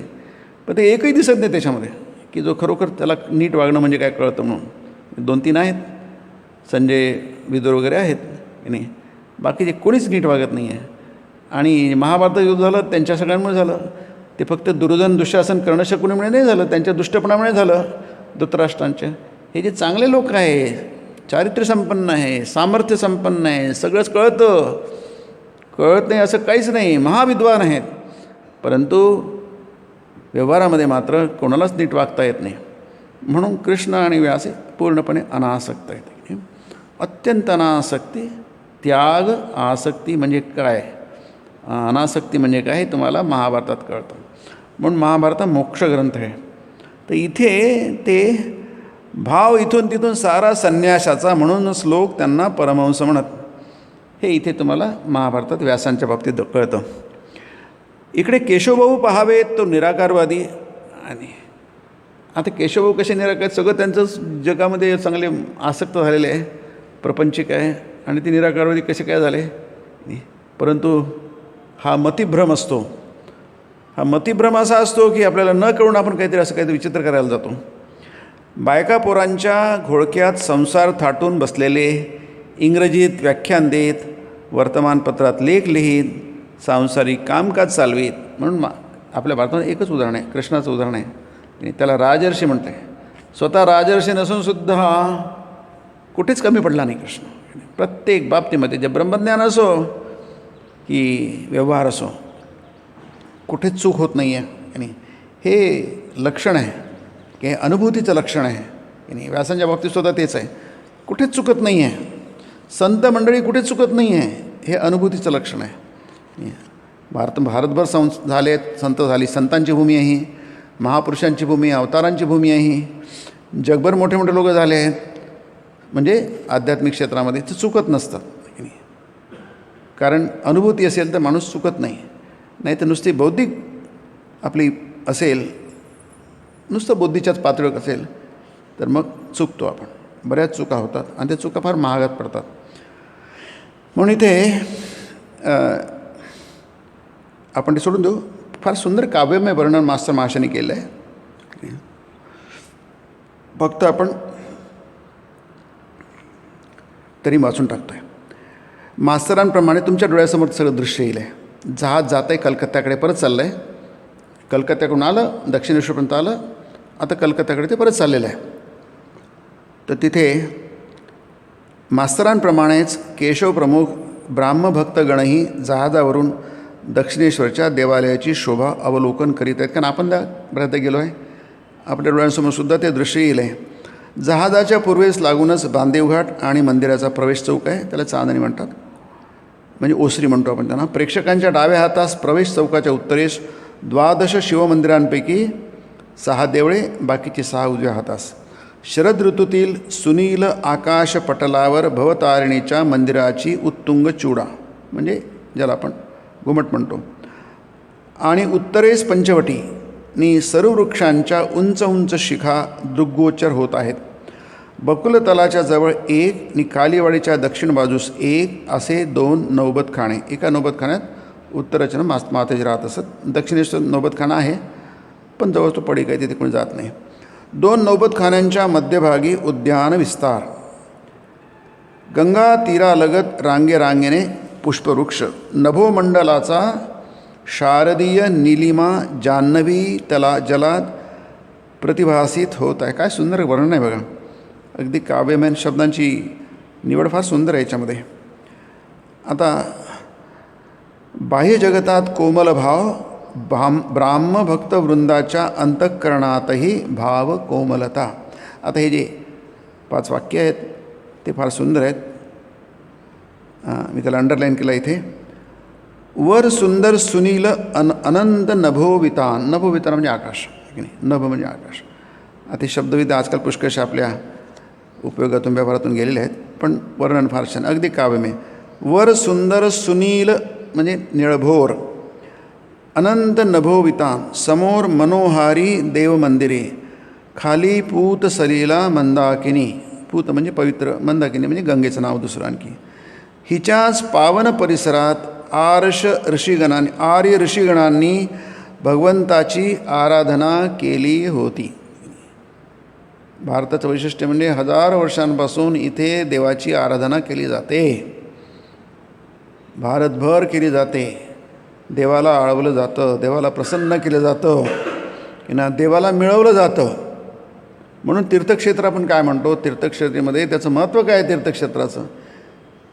पण ते एकही दिसत नाही त्याच्यामध्ये की जो खरोखर त्याला नीट वागणं म्हणजे काय कळतं म्हणून. 2-3 आहेत, संजय विदुर वगैरे आहेत की नाही, बाकीचे कोणीच नीट वागत नाही आहे. आणि महाभारत युद्ध झालं त्यांच्या सगळ्यांमुळे झालं. ते फक्त दुर्योधन दुःशासन कर्णशकुनीमुळे नाही झालं, त्यांच्या दुष्टपणामुळे झालं, धृतराष्ट्रांच्या. हे जे चांगले लोक आहे, चारित्र्य संपन्न आहे, सामर्थ्य संपन्न आहे, सगळंच कळत नाही असं काहीच नाही, महाविद्वान आहेत, परंतु व्यवहारामध्ये मात्र कोणालाच नीट वागता येत नाही. म्हणून कृष्ण आणि व्यास पूर्णपणे अनासक्त आहेत. अत्यंत अनासक्ती, त्याग, आसक्ती म्हणजे काय, अनासक्ती म्हणजे काय हे तुम्हाला महाभारतात कळतं. म्हणून महाभारत मोक्षग्रंथ आहे. तर इथे ते भाव इथून तिथून सारा संन्यासाचा, म्हणून श्लोक त्यांना परमहंस म्हणत. हे इथे तुम्हाला महाभारतात व्यासांच्या बाबतीत कळतं. इकडे केशवभाऊ पाहावेत तो निराकारवादी. आणि आता केशवभाऊ कसे निराकार, सगळं त्यांचंच जगामध्ये चांगले आसक्त झालेले आहे, प्रपंचिक आहे, आणि ते निराकारवादी कसे काय झाले. परंतु हा मतिभ्रम असतो. हा मतिभ्रम असा असतो की आपल्याला न कळून आपण काहीतरी विचित्र करायला जातो. बायका पोरांच्या घोळक्यात संसार थाटून बसलेले, इंग्रजीत व्याख्यान देत, वर्तमानपत्रात लेख लिहित, सांसारिक कामकाज चालवीत. म्हणून आपल्या भारतात एकच उदाहरण आहे, कृष्णाचं उदाहरण आहे. त्याला राजर्षी म्हणते. स्वतः राजर्षी नसूनसुद्धा कुठेच कमी पडला नाही कृष्ण. प्रत्येक बाबतीमध्ये, जे ब्रह्मज्ञान असो की व्यवहार असो, कुठेच चूक होत नाही आहे. आणि हे लक्षण आहे की हे अनुभूतीचं लक्षण आहे. आणि व्यासांच्या बाबतीतसुद्धा तेच आहे, कुठेच चुकत नाही आहे. संत मंडळी कुठेच चुकत नाही आहे, हे अनुभूतीचं लक्षण आहे. भारतभर झालेत, संत झाली, संतांची भूमी आहे ही, महापुरुषांची भूमी, अवतारांची भूमी आहे ही. जगभर मोठे मोठे लोक झाले आहेत, म्हणजे आध्यात्मिक क्षेत्रामध्ये ते चुकत नसतात. कारण अनुभूती असेल तर माणूस चुकत नाही. नाही तर नुसती बौद्धिक आपली असेल, नुसतं बुद्धीच्याच पातळीवर असेल तर मग चुकतो आपण. बऱ्याच चुका होतात आणि त्या चुका फार महागात पडतात. म्हणून इथे आपण ते सोडून देऊ. फार सुंदर काव्यमय वर्णन मास्तर महाशयाने केलं आहे. फक्त आपण तरी वाचून टाकतो आहे. मास्तरांप्रमाणे तुमच्या डोळ्यासमोर सगळं दृश्य येईल आहे. जहाज जात आहे कलकत्त्याकडे, परत चाललं आहे. कलकत्त्याकडून आलं, दक्षिणेश्वरपर्यंत आलं, आता कलकत्त्याकडे ते परत चाललेलं आहे. तर तिथे मास्तरांप्रमाणेच केशव प्रमुख ब्राह्मभक्तगणही जहाजावरून दक्षिणेश्वरच्या देवालयाची शोभा अवलोकन करीत आहेत. कारण आपण बऱ्याचदा गेलो आहे, आपल्या डोळ्यांसमोरसुद्धा ते दृश्य येईल आहे. जहाजाच्या पूर्वेस लागूनच बांदेवघाट आणि मंदिराचा प्रवेश चौक आहे, त्याला चांदणी म्हणतात, म्हणजे ओसरी म्हणतो आपण त्यांना. प्रेक्षकांच्या डाव्या हातास प्रवेश चौकाच्या उत्तरेस 12 शिवमंदिरांपैकी 6 देवळे, बाकीची 6 उजव्या हातास. शरद ऋतूतील सुनील आकाशपटलावर भवतारिणीच्या मंदिराची उत्तुंग चूडा, म्हणजे ज्याला आपण घुमट म्हणतो, आणि उत्तरेस पंचवटी नि सरुवृक्षांच्या उंच उंच शिखा दृग्गोचर होत आहेत. बकुलतलाच्या जवळ 1 आणि कालीवाडीच्या दक्षिण बाजूस 1 असे 2 नौबतखाने. एका नौबतखान्यात उत्तरेच्या मातेजी राहत असत. दक्षिणेश्वर नौबतखाना आहे, पण जवळ तो पडी काही तिथे कोणी जात नाही. 2 नौबतखान्यांच्या मध्यभागी उद्यान विस्तार, गंगा तीरालगत रांगेरांगेने पुष्पवृक्ष, नभोमंडलाचा शारदीय निलिमा जान्हवी जलात प्रतिभासित होत आहे. काय सुंदर वर्णन आहे बघा. अगदी काव्यमय शब्दांची निवड फार सुंदर आहे याच्यामध्ये. आता बाह्य जगतात कोमल भाव, ब्राह्मभक्त वृंदाच्या अंतःकरणातही भाव कोमलता. आता हे जे 5 वाक्य आहेत ते फार सुंदर आहेत. मी त्याला अंडरलाईन केलं इथे. वर सुंदर सुनील अनंत नभोवितान. नभोवितान म्हणजे आकाश, की नाही, नभ म्हणजे आकाश. आता हे शब्दविध आजकाल पुष्कळशा आपल्या उपयोगातून व्यवहारातून गेलेले आहेत, पण वर्णन फार छान, अगदी काव्यमय. वर सुंदर सुनील म्हणजे निळभोर, अनंत नभोवितान, समोर मनोहारी देवमंदिरे, खाली पूत सलीला मंदाकिनी. पूत म्हणजे पवित्र, मंदाकिनी म्हणजे गंगेचं नाव दुसरं आणखी. हिच्याच पावन परिसरात आर्य ऋषीगणांनी भगवंताची आराधना केली होती. भारताचं वैशिष्ट्य म्हणजे 1000 वर्षांपासून इथे देवाची आराधना केली जाते, भारतभर केली जाते. देवाला आळवलं जातं, देवाला प्रसन्न केलं जातं, की ना, देवाला मिळवलं जातं. म्हणून तीर्थक्षेत्र आपण काय म्हणतो, तीर्थक्षेत्रामध्ये त्याचं महत्त्व काय आहे तीर्थक्षेत्राचं.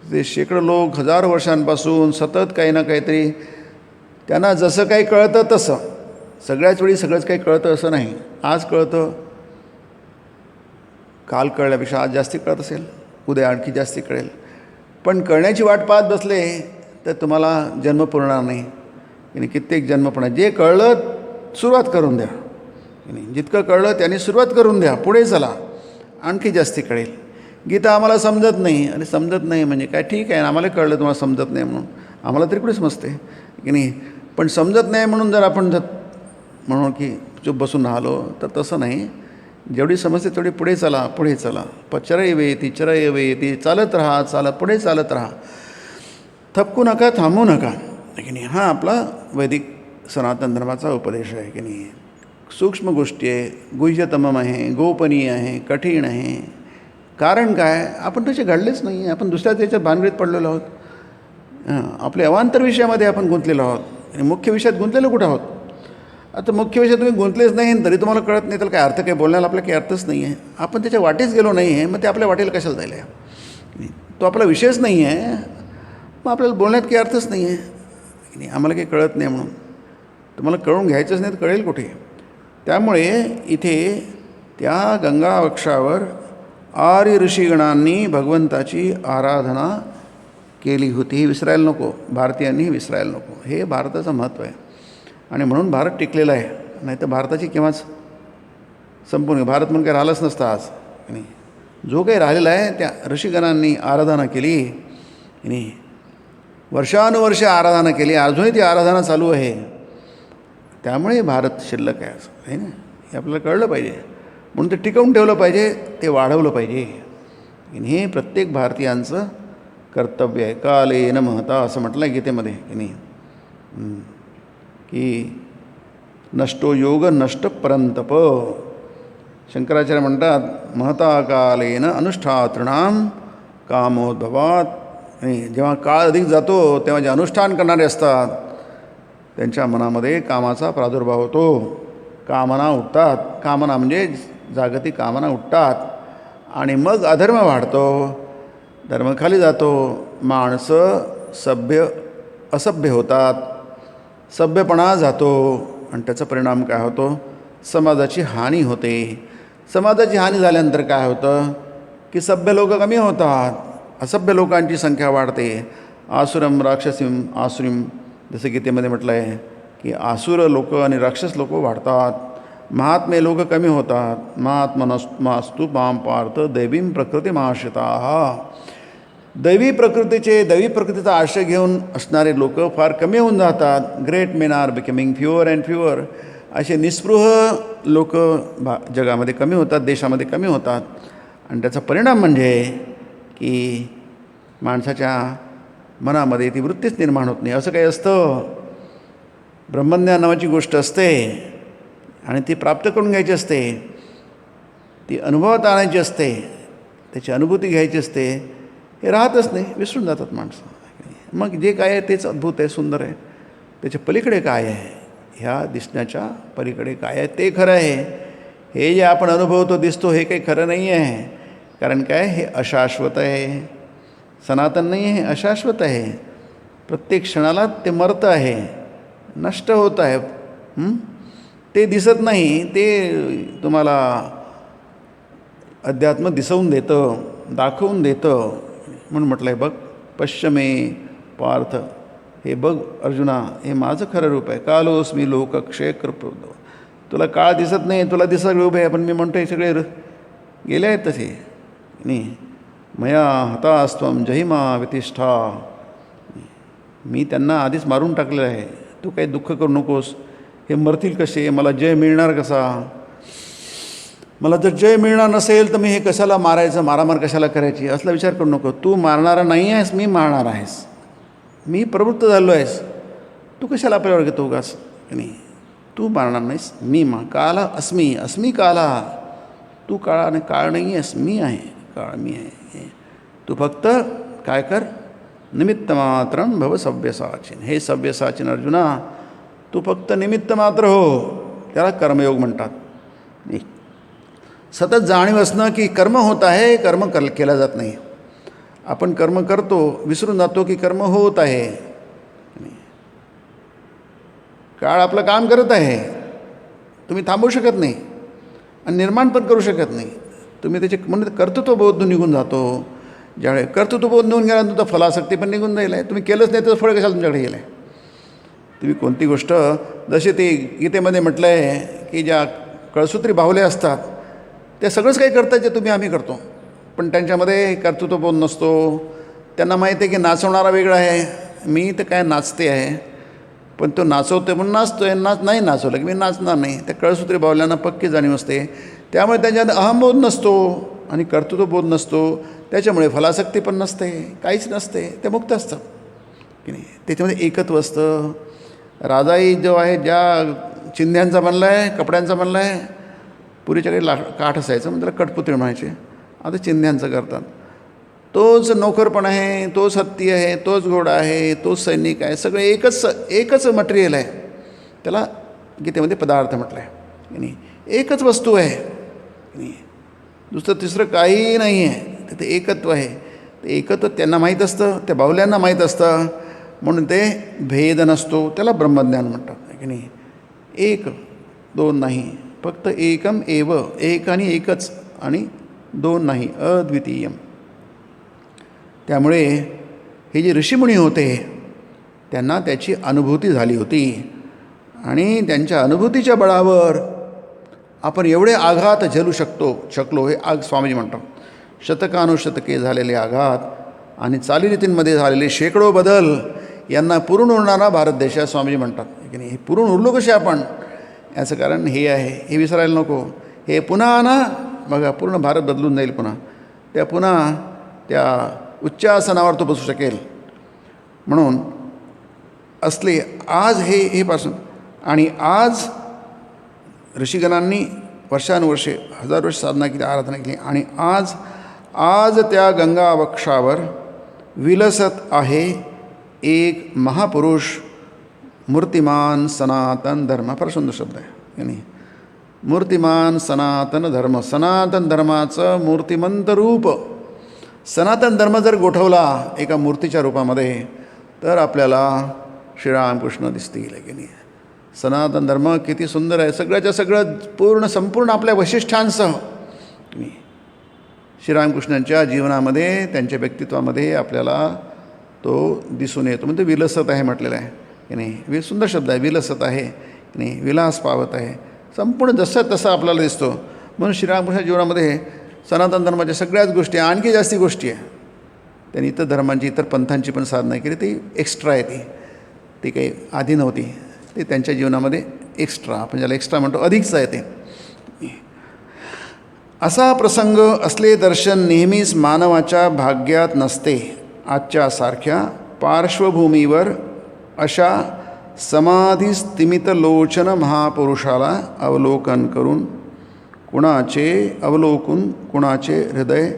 ते शेकडो लोक 1000 वर्षांपासून सतत काही ना काहीतरी त्यांना जसं काही कळतं तसं, सगळ्याच वेळी सगळंच काही कळतं असं नाही. आज कळतं, काल कळल्यापेक्षा आज जास्ती कळत असेल, उद्या आणखी जास्ती कळेल. पण कळण्याची वाट पाहत बसले तर तुम्हाला जन्म पुरणार नाही. आणि कित्येक जन्म पण जे कळलं सुरुवात करून द्या. जितकं कळलं त्यांनी सुरुवात करून द्या, पुढे चला, आणखी जास्ती कळेल. गीता आम्हाला समजत नाही. अरे समजत नाही म्हणजे काय, ठीक आहे, आम्हाला कळलं तुम्हाला समजत नाही म्हणून, आम्हाला तरी कुठे समजते की नाही. पण समजत नाही म्हणून जर आपण म्हणून की चूप बसून राहिलो तर तसं नाही. जेवढी समजते तेवढी पुढे चला, पुढे चला. चरयवेती चरयवेती, चालत राहा, पुढे चालत राहा, थपकू नका, थांबू नका की नाही. हा आपला वैदिक सनातन धर्माचा उपदेश आहे की नाही. सूक्ष्म गोष्टी आहे, गुह्यतमम आहे, गोपनीय आहे, कठीण आहे. कारण काय, आपण तसे घडलेच नाही आहे. आपण दुसऱ्याच याच्यात भानगडीत पडलेलो आहोत. आपल्या अवांतर विषयामध्ये आपण गुंतलेलो आहोत आणि मुख्य विषयात गुंतलेलो कुठं आहोत. आता मुख्य विषयात तुम्ही गुंतलेच नाही तरी तुम्हाला कळत नाही, तर काय अर्थ, काय बोलण्याला आपला काही अर्थच नाही आहे. आपण त्याच्या वाटेच गेलो नाही आहे, मग ते आपल्या वाटेला कशाला जायला आहे. तो आपला विषयच नाही आहे, मग आपल्याला बोलण्यात काही अर्थच नाही आहे. आम्हाला काही कळत नाही म्हणून. तुम्हाला कळून घ्यायचंच नाही तर कळेल कुठे. त्यामुळे इथे त्या गंगा वृक्षावर आर्य ऋषीगणांनी भगवंताची आराधना केली होती. हे विसरायला नको, भारतीयांनी विसरायला नको. हे भारताचं महत्त्व आहे आणि म्हणून भारत टिकलेला आहे. नाही तर भारताची केव्हाच संपूर्ण भारत म्हणून काही राहिलंच नसतं आज नाही. जो काही राहिलेला आहे त्या ऋषीगणांनी आराधना केली नाही, वर्षानुवर्ष आराधना केली, अजूनही ती आराधना चालू आहे. त्यामुळे भारत शिल्लक आहे असं आहे ना. हे आपल्याला कळलं पाहिजे. म्हणून ते टिकवून ठेवलं पाहिजे, ते वाढवलं पाहिजे. हे प्रत्येक भारतीयांचं कर्तव्य आहे. काले न महता असं म्हटलं आहे गीतेमध्ये की नाही, की नष्टो योग नष्ट परंतप. शंकराचार्य म्हणतात, महता कालेन अनुष्ठातृणाम कामोद्भवात. जेव्हा काळ अधिक जातो तेव्हा जे अनुष्ठान करणारे असतात त्यांच्या मनामध्ये कामाचा प्रादुर्भाव होतो. कामना उठतात, कामना म्हणजे जागतिक कामना उठतात आणि मग अधर्म वाढतो, धर्म खाली जातो. माणसं असभ्य होतात, सभ्यपणा जातो आणि त्याचा परिणाम काय होतो, समाजाची हानी होते. समाजाची हानी झाल्यानंतर काय होतं की सभ्य लोक कमी होतात, असभ्य लोकांची संख्या वाढते. आसुरम राक्षसीम आसुरीम, जसं गीतेमध्ये म्हटलं आहे की आसुर लोक आणि राक्षस लोक वाढतात, महात्मे लोक कमी होतात. महात्मनस्तु मां पार्थ दैवीं प्रकृतिमाश्रिताः. दैवी प्रकृतीचा आश्रय घेऊन असणारे लोक फार कमी होऊन जातात. Great men are becoming fewer and fewer. असे निस्पृह लोक जगामध्ये कमी होतात, देशामध्ये कमी होतात. आणि त्याचा परिणाम म्हणजे की माणसाच्या मनामध्ये ती वृत्तीच निर्माण होत नाही. असं काही असतं, ब्रह्मज्ञान नावाची गोष्ट असते आणि ती प्राप्त करून घ्यायची असते, ती अनुभवात आणायची असते, त्याची अनुभूती घ्यायची असते. हे राहतच नाही, विसरून जातात माणसं. मग जे काय आहे तेच अद्भुत आहे, सुंदर आहे. त्याच्या पलीकडे काय आहे, ह्या दिसण्याच्या पलीकडे काय आहे ते खरं आहे. हे जे आपण अनुभवतो दिसतो हे काही खरं नाही आहे. कारण काय, हे अशाश्वत आहे, सनातन नाही आहे, अशाश्वत आहे. प्रत्येक क्षणाला ते मरतं आहे, नष्ट होत आहे. ते दिसत नाही, ते तुम्हाला अध्यात्म दिसवून देतं, दाखवून देतं. म्हणून म्हटलं आहे, बघ पश्चिमे पार्थ, हे बघ अर्जुना, हे माझं खरं रूप आहे. कालोस्मी लोकक्षय कृपृद्धो. तुला काळ दिसत नाही, तुला दिसत रूप आहे, पण मी म्हणतो हे सगळे गेले आहेत तसे नाही. मया हतास्त्वं जहिमा वितिष्ठा. मी त्यांना आधीच मारून टाकलेलं आहे, तू काही दुःख करू नकोस. हे मरतील कसे, मला जय मिळणार कसा. मला जर जय मिळणार नसेल तर मी हे कशाला मारायचं, मारामार कशाला करायची, असला विचार करू नको. तू मारणारा नाही आहेस, मी मारणार आहेस. मी प्रवृत्त झालो आहेस, तू कशाला आपल्यावर घेतो उगाच नाही. तू मारणार नाहीस, मी काला अस्मी, अस्मी काला. तू काळा काळ नाही आहेस, मी आहे, काळ मी आहे. तू फक्त काय कर, निमित्त मात्रं भव सव्यसाचिन. हे सव्यसाचिन अर्जुना, तू फक्त निमित्त मात्र हो. त्याला कर्मयोग म्हणतात. सतत जाणीव असणं की कर्म होत आहे, कर्म केला जात नाही. आपण कर्म करतो, विसरून जातो की कर्म होत आहे. काळ आपलं काम करत आहे, तुम्ही थांबवू शकत नाही आणि निर्माण पण करू शकत नाही. तुम्ही त्याचे म्हणून कर्तृत्वबोध निघून जातो. ज्यावेळी कर्तृत्वबोध निघून गेल्यानंतर फलासक्ती पण निघून जाईल आहे. तुम्ही केलंच नाही तर फळ कशाला तुमच्याकडे गेलं आहे. तुम्ही कोणती गोष्ट, जसे ते गीतेमध्ये म्हटलं आहे की ज्या कळसूत्री बाहुल्या असतात त्या सगळंच काही करतात जे आम्ही करतो. पण त्यांच्यामध्ये कर्तृत्वबोध नसतो. त्यांना माहिती आहे की नाचवणारा वेगळा आहे, मी तर काय नाचते आहे, पण तो नाचवतो म्हणून नाचतो आहे, नाही नाचवलं की मी नाचणार नाही. त्या कळसूत्री बावल्यांना पक्की जाणीव असते. त्यामुळे त्यांच्यात अहंबोध नसतो आणि कर्तृत्वबोध नसतो. त्याच्यामुळे फलासक्ती पण नसते, काहीच नसते, ते मुक्त असतं की नाही. त्याच्यामध्ये एकत्व असतं. राजाई जो आहे ज्या चिंध्यांचा बनला आहे, कपड्यांचा बनला आहे, पुरीच्याकडे काठ असायचं म्हणजे त्याला कठपुतळी म्हणायचे, आता चिंध्यांचं करतात. तोच नोकर पण आहे, तोच हत्ती आहे, तोच घोडा आहे, तोच सैनिक आहे, सगळं एकच मटेरियल आहे. त्याला गीतेमध्ये पदार्थ म्हटलं आहे की नाही. एकच वस्तू आहे की नाही, दुसरं तिसरं काहीही नाही आहे. तिथे एकत्व आहे. ते एकत्व त्यांना माहीत असतं, त्या बाहुल्यांना माहीत असतं, म्हणून ते भेद नसतो, त्याला ब्रह्मज्ञान म्हणतात की नाही. एक दोन नाही, फक्त एकम एव, एक आणि एकच आणि दोन नाही, अद्वितीयम. त्यामुळे हे जे ऋषीमुनी होते त्यांना त्याची अनुभूती झाली होती आणि त्यांच्या अनुभूतीच्या बळावर आपण एवढे आघात झेलू शकलो हे स्वामीजी म्हणतात. शतकानुशतके झालेले आघात आणि चालीरीतींमध्ये झालेले शेकडो बदल यांना पुरून उरणारा भारत देश आहे स्वामीजी म्हणतात की नाही. हे पुरून उरलो कसे आपण, याचं कारण हे आहे, हे विसरायला नको. हे पुन्हा ना बघा, पूर्ण भारत बदलून जाईल पुन्हा. पुन्हा त्या उच्चासनावर तो बसू शकेल. म्हणून असले आज हे पासून आणि आज ऋषिगणांनी वर्षानुवर्षे हजार वर्ष साधना केली, आराधना केली आणि आज त्या गंगा वक्षावर विलसत आहे एक महापुरुष, मूर्तिमान सनातन धर्म. फार सुंदर शब्द आहे नाही. मूर्तिमान सनातन धर्म, सनातन धर्माचं मूर्तिमंत रूप. सनातन धर्म जर गोठवला एका मूर्तीच्या रूपामध्ये तर आपल्याला श्रीरामकृष्ण दिसतील की नाही. सनातन धर्म किती सुंदर आहे, सगळ्याच्या सगळं संपूर्ण आपल्या वैशिष्ट्यांसह श्रीरामकृष्णांच्या जीवनामध्ये, त्यांच्या व्यक्तित्वामध्ये आपल्याला तो दिसून येतो. म्हणजे विलसत आहे म्हटलेलं आहे की नाही. सुंदर शब्द आहे, विलसत आहे की नाही, विलास पावत आहे, संपूर्ण जसं तसं आपल्याला दिसतो. म्हणून श्रीरामकृष्ण जीवनामध्ये सनातन धर्माच्या सगळ्याच गोष्टी, आणखी जास्ती गोष्टी आहे. त्यांनी इतर धर्मांची, इतर पंथांची पण साधना केली, ती एक्स्ट्रा आहे. ती काही आधी नव्हती, ते त्यांच्या जीवनामध्ये एक्स्ट्रा, आपण ज्याला एक्स्ट्रा म्हणतो, अधिकचं आहे ते. असा प्रसंग असले दर्शन नेहमीच मानवाच्या भाग्यात नसते. आजच्या सारख्या पार्श्वभूमीवर अशा समाधिस्तिमित लोचन महापुरुषाला अवलोकन करून कुणाचे हृदय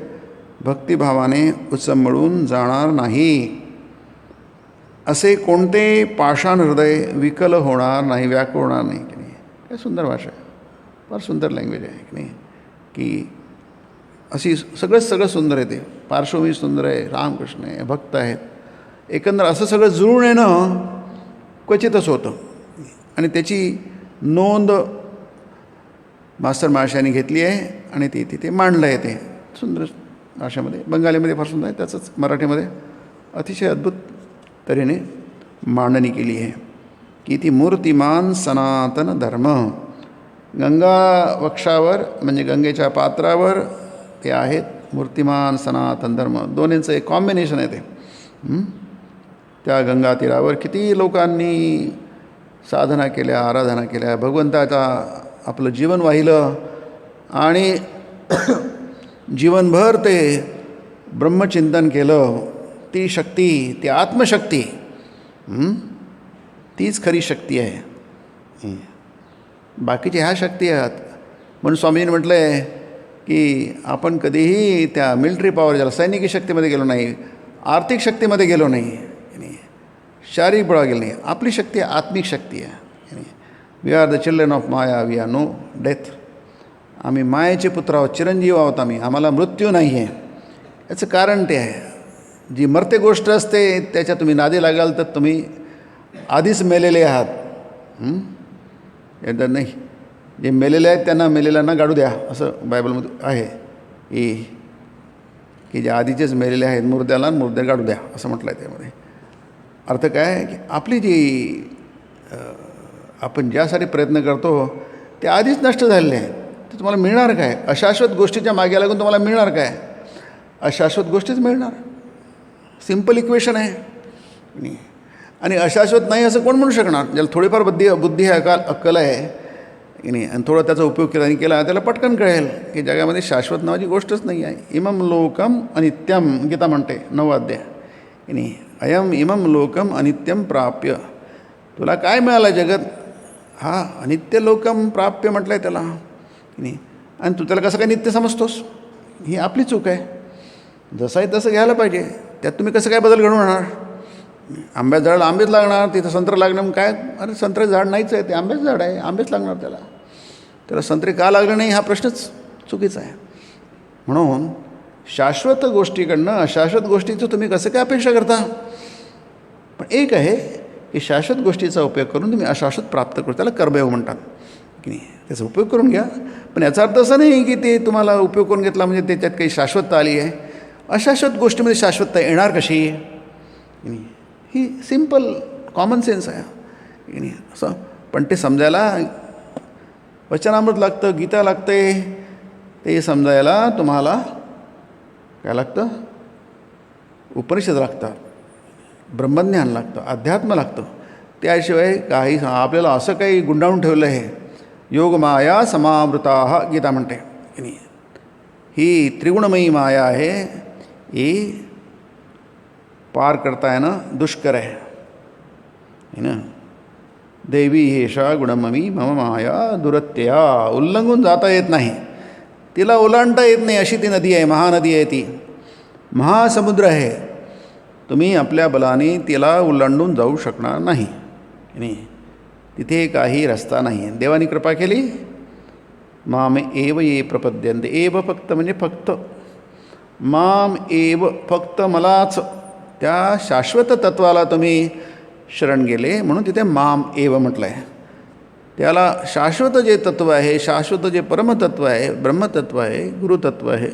भक्तिभावाने उचंबळून जाणार नाही. असे कोणते पाषाण हृदय विकल होणार नाही, व्याकुळ होणार नाही की नाही. काय सुंदर भाषा आहे, फार सुंदर लँग्वेज आहे की नाही. की अशी सगळं सुंदर आहे. ते पार्श्वभूमी सुंदर आहे, रामकृष्ण आहे, भक्त आहेत, एकंदर असं सगळं जुळून येणं क्वचितच होतं. आणि त्याची नोंद मास्टर महाशयांनी घेतली आहे आणि ती तिथे मांडलं आहे. ते सुंदर भाषेमध्ये, बंगालीमध्ये फार सुंदर आहे, त्याचंच मराठीमध्ये अतिशय अद्भुत तऱ्हेने मांडणी केली आहे की ती मूर्तिमान सनातन धर्म. गंगा वक्षावर म्हणजे गंगेच्या पात्रावर ते आहेत मूर्तिमान सनातन धर्म. दोन्हींचं एक कॉम्बिनेशन आहे ते. त्या गंगा तीरावर किती लोकांनी साधना केल्या, आराधना केल्या, भगवंताचा आपलं जीवन वाहिलं आणि जीवनभर ते ब्रह्मचिंतन केलं. ती शक्ती, ती आत्मशक्ती, तीच खरी शक्ती आहे. बाकीच्या ह्या शक्ती आहेत. म्हणून स्वामीजींनी म्हटलं आहे की आपण कधीही त्या मिलिटरी पॉवर, ज्याला सैनिकी शक्तीमध्ये गेलो नाही, आर्थिक शक्तीमध्ये गेलो नाही, शारीरिक बळा गेलो नाही. आपली शक्ती आत्मिक शक्ती आहे. We are the children of Maya, we are no death. आम्ही मायेचे पुत्र आहोत, चिरंजीव आहोत आम्ही, आम्हाला मृत्यू नाही आहे. याचं कारण ते आहे, जी मर्त्य गोष्ट असते त्याच्या तुम्ही नादी लागाल तर तुम्ही आधीच मेलेले आहात. एकदा नाही, जे मेलेले आहेत त्यांना मेलेल्यांना गाडू द्या, असं बायबलमध्ये आहे की जे आधीचेच मेलेले आहेत मुर्द्याला मुर्द्या गाडू द्या, असं म्हटलं आहे. त्यामध्ये अर्थ काय आहे की आपली जी आपण ज्यासाठी प्रयत्न करतो ते आधीच नष्ट झालेले आहेत. तर तुम्हाला मिळणार काय? अशाश्वत गोष्टीच्या मागे लागून तुम्हाला मिळणार काय? अशाश्वत गोष्टीच मिळणार. सिम्पल इक्वेशन आहे. आणि अशाश्वत नाही असं कोण म्हणू शकणार? ज्याला थोडीफार बुद्धी आहे, अक्कल आहे की नाही, आणि थोडा त्याचा उपयोग केला आणि केला, त्याला पटकन कळेल की जगामध्ये शाश्वत नावाची गोष्टच नाही आहे. इमम लोकम अनित्यम गीता म्हणते 9वा अध्याय की नाही. अयम इमम लोकम अनित्यम प्राप्य. तुला काय मिळालं जगत? हा अनित्य लोकम प्राप्य म्हटलं आहे त्याला की नाही. आणि तू त्याला कसं काय नित्य समजतोस? ही आपली चूक आहे. जसं आहे तसं घ्यायला पाहिजे. त्यात तुम्ही कसं काय बदल घडवून आणणार? आंब्याचं झाड आंबेच लागणार, तिथं संत्रं लागणं मग काय? अरे संत्र्याचं झाड नाहीच आहे, ते आंब्याचं झाड आहे, आंबेच लागणार त्याला संत्रे का लागले नाही हा प्रश्नच चुकीचा आहे. म्हणून शाश्वत गोष्टीकडनं अशाश्वत गोष्टीचं तुम्ही कसं काय अपेक्षा करता? पण एक आहे की शाश्वत गोष्टीचा उपयोग करून तुम्ही अशाश्वत प्राप्त करू, त्याला कर्मयोग म्हणतात की नाही. त्याचा उपयोग करून घ्या. पण याचा अर्थ असं नाही की ते तुम्हाला उपयोग करून घेतला म्हणजे त्याच्यात काही शाश्वतता आली आहे. अशाश्वत गोष्टीमध्ये शाश्वतता येणार कशी? ही सिम्पल कॉमन सेन्स आहे की नाही असं. पण ते समजायला वचनामृत लागतं, गीता लागते. ते समजायला तुम्हाला काय लागतं? उपनिषद लागतं, ब्रह्मज्ञान लागतं, अध्यात्म लागतं. त्याशिवाय काही आपल्याला असं काही गुंडाळून ठेवलं आहे. योग माया समावृता गीता म्हणते की नाही. ही त्रिगुणमयी माया आहे, ही पार करता येणं दुष्कर आहे ना. देवी हेषा गुणममी मम माया दुरत्यया. उल्लंघून जाता येत नाही, तिला ओलांडता येत नाही अशी ती नदी आहे. महानदी आहे ती, महासमुद्र आहे. तुम्ही आपल्या बलाने तिला ओलांडून जाऊ शकणार नाही. तिथे काही रस्ता नाही आहे. देवानी कृपा केली. माम एव ये प्रपद्यन्ते. एव फक्त म्हणजे फक्त. माम एव फक्त मलाच, त्या शाश्वत तत्वाला तुम्ही शरण गेले म्हणून तिथे माम एव म्हटलं आहे. त्याला शाश्वत जे तत्व आहे, शाश्वत जे परमतत्व आहे, ब्रह्मतत्व आहे, गुरुतत्व आहे,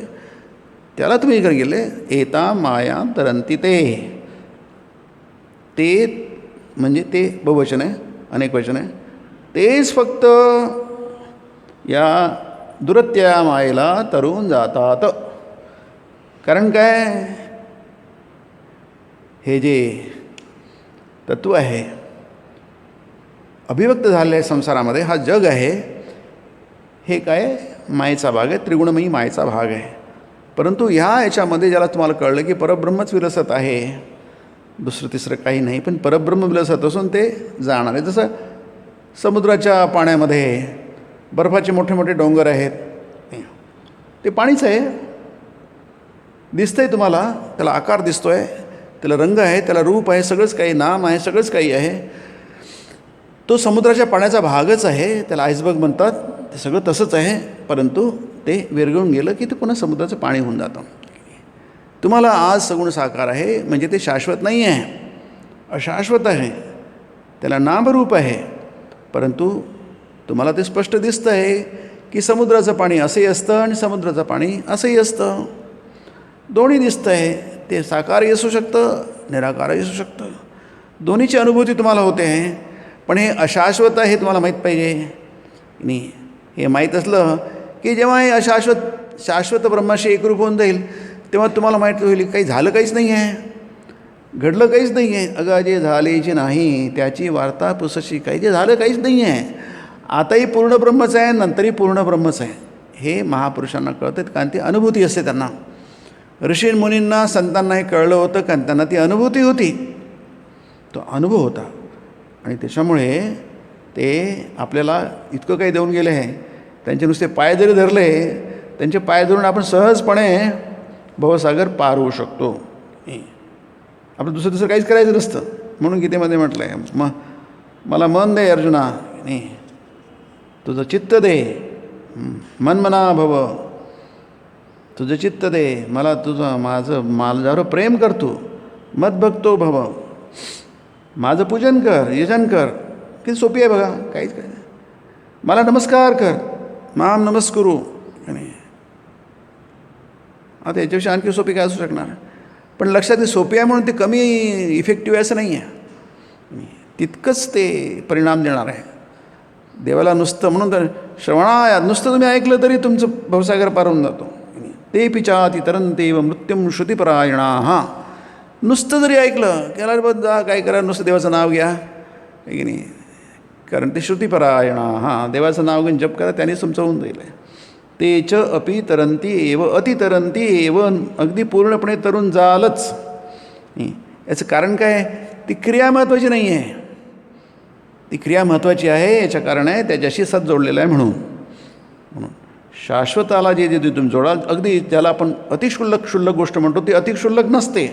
त्याला तुम्ही इकडे गेले. एता माया तरंती ते म्हणजे ते बहुवचन आहे, अनेक वचन आहे. तेच फक्त या दुरत्या मायेला तरून जातात. कारण काय? हे जे तत्व आहे अभिव्यक्त झालेलं आहे संसारामध्ये, हा जग आहे, हे काय मायेचा भाग आहे, त्रिगुणमयी मायेचा भाग आहे. परंतु याच्यामध्ये ज्याला तुम्हाला कळलं की परब्रह्मच विलसत आहे, दुसरं तिसरं काही नाही, पण परब्रह्म विलसत असून ते जाणार आहे. जसं समुद्राच्या पाण्यामध्ये बर्फाचे मोठे मोठे डोंगर आहेत, ते पाणीच आहे, दिसतंय तुम्हाला, त्याला आकार दिसतो आहे, त्याला रंग आहे, त्याला रूप आहे, सगळंच काही नाम आहे, सगळंच काही आहे. तो समुद्राच्या पाण्याचा भागच आहे, त्याला आईसबर्ग म्हणतात. ते सगळं तसंच आहे, परंतु ते विरघळून गेलं की ते पुन्हा समुद्राचं पाणी होऊन जातं. तुम्हाला आज सगुण साकार आहे म्हणजे ते शाश्वत नाही आहे, अशाश्वत आहे, त्याला नामरूप आहे. परंतु तुम्हाला ते स्पष्ट दिसतं आहे की समुद्राचं पाणी असंही असतं आणि समुद्राचं पाणी असंही असतं. दोन्ही दिसतं आहे. ते साकारही असू शकतं, निराकारही असू शकतं. दोन्हीची अनुभूती तुम्हाला होते आहे. पण हे अशाश्वत आहे हे तुम्हाला माहीत पाहिजे नाही. हे माहीत असलं की जेव्हा हे शाश्वत ब्रह्माशी एकरूप होऊन जाईल तेव्हा तुम्हाला माहीत होईल काही झालं काहीच नाही आहे, घडलं काहीच नाही आहे. अगं जे झालेचे नाही त्याची वार्ता पुसशी. काही जे झालं काहीच नाही आहे, आताही पूर्ण ब्रह्मच आहे, नंतरही पूर्ण ब्रह्मच आहे. हे महापुरुषांना कळतं, कारण ती अनुभूती असते त्यांना. ऋषी मुनींना संतांना हे कळलं होतं, कारण त्यांना ती अनुभूती होती, तो अनुभव होता. आणि त्याच्यामुळे ते आपल्याला इतकं काही देऊन गेले आहे. त्यांचे नुसते पाय जरी धरले, त्यांचे पाय धरून आपण सहजपणे भवसागर पार होऊ शकतो. आपलं दुसरं काहीच करायचं नसतं. म्हणून गीतेमध्ये म्हटलं आहे, मला मन दे अर्जुना, नाही तुझं चित्त दे, मनमना भव, तुझं चित्त दे मला, तुझं माझ्यावर प्रेम कर, तू मद्भक्तो भव, माझं पूजन कर, यजन कर. किती सोपी आहे बघा, काहीच काय. मला नमस्कार कर, माम नमस्कुरू. आणि आता याच्याविषयी आणखी सोपी काय असू शकणार? पण लक्षात ते सोपी आहे म्हणून ते कमी इफेक्टिव्ह आहे असं नाही आहे. तितकंच ते परिणाम देणार आहे. देवाला नुसतं म्हणून तर श्रवणाया नुसतं तुम्ही ऐकलं तरी तुमचं भवसागर पार होऊन जातो. तेपि चाति तरन्तेव मृत्युं श्रुतिपरायणाः. नुसतं जरी ऐकलं की अरे बघ जा काय करा, नुसतं देवाचं नाव घ्या, आहे की नाही, कारण ते श्रुतिपरायणाः, देवाचं नाव घेऊन जप करा, त्याने तुमचं होऊन जाईल. ते च अपि तरंती एव अतितरंती एव, अगदी पूर्णपणे तरुण जालच. याचं कारण काय? ती क्रिया महत्त्वाची नाही आहे, ती क्रिया महत्त्वाची आहे. याचं कारण आहे त्याच्याशी सत जोडलेलं आहे म्हणून. शाश्वताला जे जे तुम्ही जोडाल, अगदी ज्याला आपण क्षुल्लक गोष्ट म्हणतो ती अतिक्षुल्लक नसते.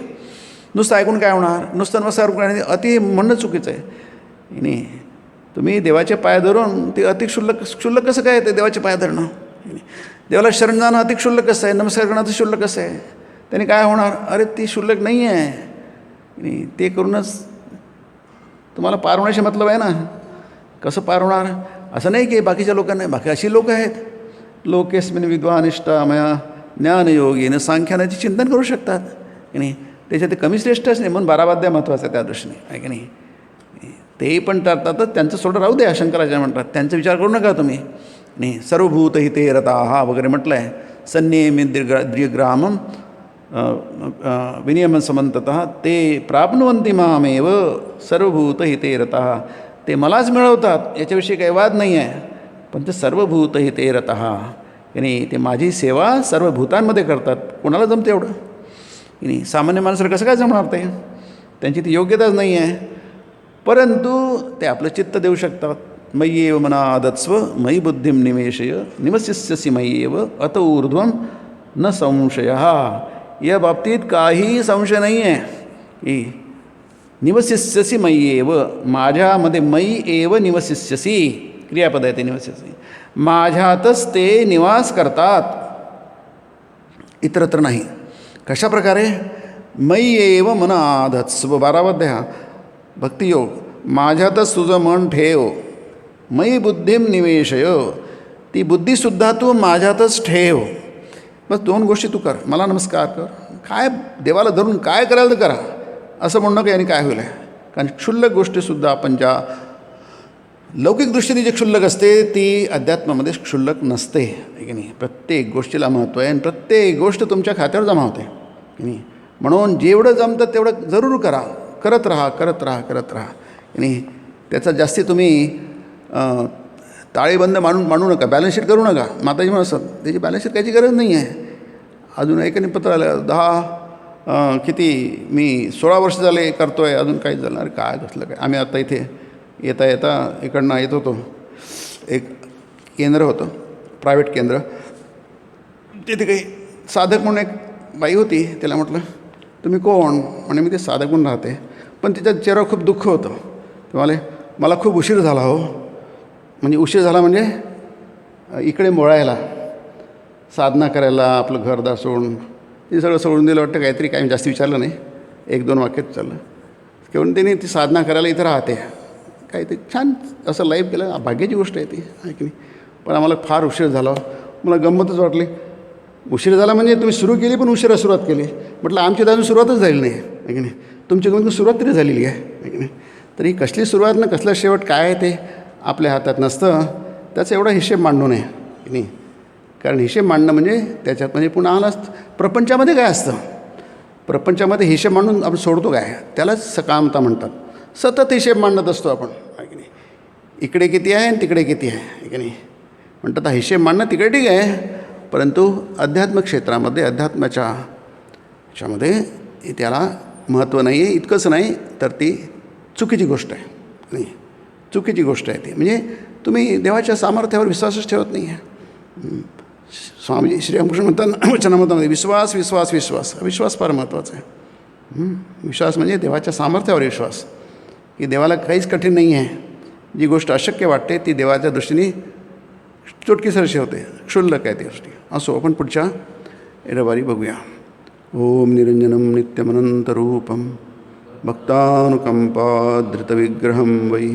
नुसतं ऐकून काय होणार, नुसतं नमस्कार अति म्हणणं चुकीचं आहे. नाही, तुम्ही देवाचे पाय धरून ते क्षुल्लक कसं काय ते देवाचे पाय धरणं? देवाला शरण जाणं अतिक्षुल्लक कसं आहे, नमस्कार करणं अति क्षुल्लक कसं आहे? त्याने काय होणार? अरे ती क्षुल्लक नाही आहे. ते करूनच तुम्हाला पार होण्याशी मतलब आहे ना. कसं पार होणार? असं नाही की बाकीच्या लोकांना, बाकी अशी लोक आहेत, लोकेस्मिन विद्वानिष्ठा मया ज्ञानयोगीने सांख्यानाचे चिंतन करू शकतात की नाही. त्याच्यात ते कमी श्रेष्ठच नाही, म्हणून 12 वाद्य महत्त्वाचं आहे त्या दृष्टीने, आहे की नाही. तेही पण ठरतातच, त्यांचं सोडं राहू द्या. शंकराचार्य म्हणतात त्यांचा विचार करू नका तुम्ही. नाही, सर्वभूत हिते रताः वगैरे म्हटलं आहे. संनियमित दीर्घग्रामं विनियमन समंततः ते प्राप्नुवन्ति मामेव सर्वभूत हिते रताः. ते मलाच मिळवतात, याच्याविषयी काही वाद नाही आहे. पण ते सर्वभूत हिते रताः, आणि ते माझी सेवा सर्व भूतांमध्ये करतात. कोणाला जमतं एवढं? नाही, सामान्य माणसाला कसं काय जमणार? ते त्यांची ती योग्यताच नाही आहे. परंतु ते आपलं चित्त देऊ शकतात. मय्येव मनादत्स्व मयि बुद्धिं निवेशय निवसिष्यसि मय्येव अत ऊर्ध्वं न संशयः. या बाबतीत काही संशय नाही आहे की निवसिष्यसि मय्येव, माझ्यामध्ये मयि एव निवसिष्यसि, क्रियापद आहे ते निवसिष्यसि, माझ्यातच ते निवास करतात, इतरत्र नाही. कशा प्रकारे? मयि एव मनादत्स्व, 12 अध्याय भक्तियोग. माझ्यातच तुझं मन ठेव. मयि बुद्धिं निवेशय, ती बुद्धीसुद्धा तू माझ्यातच ठेव. बस 2 गोष्टी तू कर. मला नमस्कार कर, काय देवाला धरून काय करायला तर करा, असं म्हणणं की याने काय होईल. कारण क्षुल्लक गोष्टीसुद्धा आपण ज्या लौकिक दृष्टीने जे क्षुल्लक असते ती अध्यात्मामध्ये क्षुल्लक नसते, आहे की नाही. प्रत्येक गोष्टीला महत्त्व आहे आणि प्रत्येक गोष्ट तुमच्या खात्यावर जमा होते की नाही. म्हणून जेवढं जमतं तेवढं जरूर करा, करत राहा. आणि त्याचा जास्ती तुम्ही ताळेबंद मानू नका, बॅलन्स शीट करू नका. माताजी म्हणत असतात त्याची बॅलन्स शीट कायची गरज नाही आहे. अजून एकाने पत्र आलं 10 किती मी 16 वर्ष झाले करतो आहे, अजून काहीच झालं. अरे काय कसलं काय. आम्ही आता इथे येता इकडनं येत होतो, एक केंद्र होतं, प्रायव्हेट केंद्र. तिथे काही साधक म्हणून एक बाई होती. त्याला म्हटलं तुम्ही कोण? म्हणे मी ते साधक म्हणून राहते. पण तिच्या चेहऱ्यावर खूप दुःख होतं. ते मला खूप उशीर झाला हो. म्हणजे उशीर झाला म्हणजे इकडे मोळायला, साधना करायला, आपलं घरदार सोडून ते सगळं सोडून दिलं वाटतं. काहीतरी काही जास्त विचारलं नाही, 1-2 वाक्यात चाललं. केवळ तिने ती साधना करायला इथं राहते. काही ते छान असं लाईफ गेलं, भाग्याची गोष्ट आहे ती, आहे की नाही. पण आम्हाला फार उशीर झाला. मला गंमतच वाटली. उशीर झाला म्हणजे तुम्ही सुरू केली पण उशिरा सुरुवात केली. म्हटलं आमची अजून सुरुवातच झाली नाही, आहे की नाही. तुमची कमीत कमी सुरुवात तरी झालेली आहे की नाही. तरी कसली सुरुवात ना कसला शेवट काय आहे ते आपल्या हातात नसतं. त्याचा एवढा हिशेब मांडू नये की नाही. कारण हिशेब मांडणं म्हणजे त्याच्यात म्हणजे पुन्हा आलाच प्रपंचामध्ये काय असतं, प्रपंचामध्ये हिशेब मांडून आपण सोडतो काय, त्यालाच सकामता म्हणतात. सतत हिशेब मांडत असतो आपण, आहे की नाही. इकडे किती आहे आणि तिकडे किती आहे की नाही. म्हणतात हा हिशेब मांडणं तिकडे ठीक आहे, परंतु अध्यात्म क्षेत्रामध्ये अध्यात्माच्या ह्याच्यामध्ये त्याला महत्त्व नाही आहे. इतकंच नाही तर ती चुकीची गोष्ट आहे नाही, चुकीची गोष्ट आहे ती. म्हणजे तुम्ही देवाच्या सामर्थ्यावर विश्वासच ठेवत नाही आहे. स्वामी श्रीरामकृष्ण म्हणतात वचनामृतामध्ये विश्वास विश्वास विश्वास, विश्वास फार महत्त्वाचा आहे. विश्वास म्हणजे देवाच्या सामर्थ्यावर विश्वास, की देवाला काहीच कठीण नाही आहे. जी गोष्ट अशक्य वाटते ती देवाच्या दृष्टीने चुटकीसरशी होते, क्षुल्लक आहे ती गोष्टी. असो, आपण पुढच्या रविवारी बघूया. ओम निरंजनम नित्यमनंतरूपम भक्तानुकंपाधृतविग्रहं वै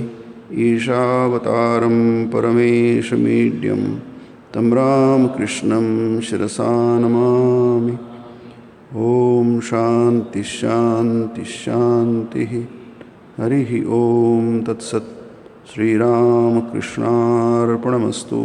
ईशावतारं परमेशमीड्यं तं रामकृष्णं शिरसा नमामि. ओम शांति शांति शांति. हरिः ओम तत्सत्. श्रीरामकृष्णार्पणमस्तु.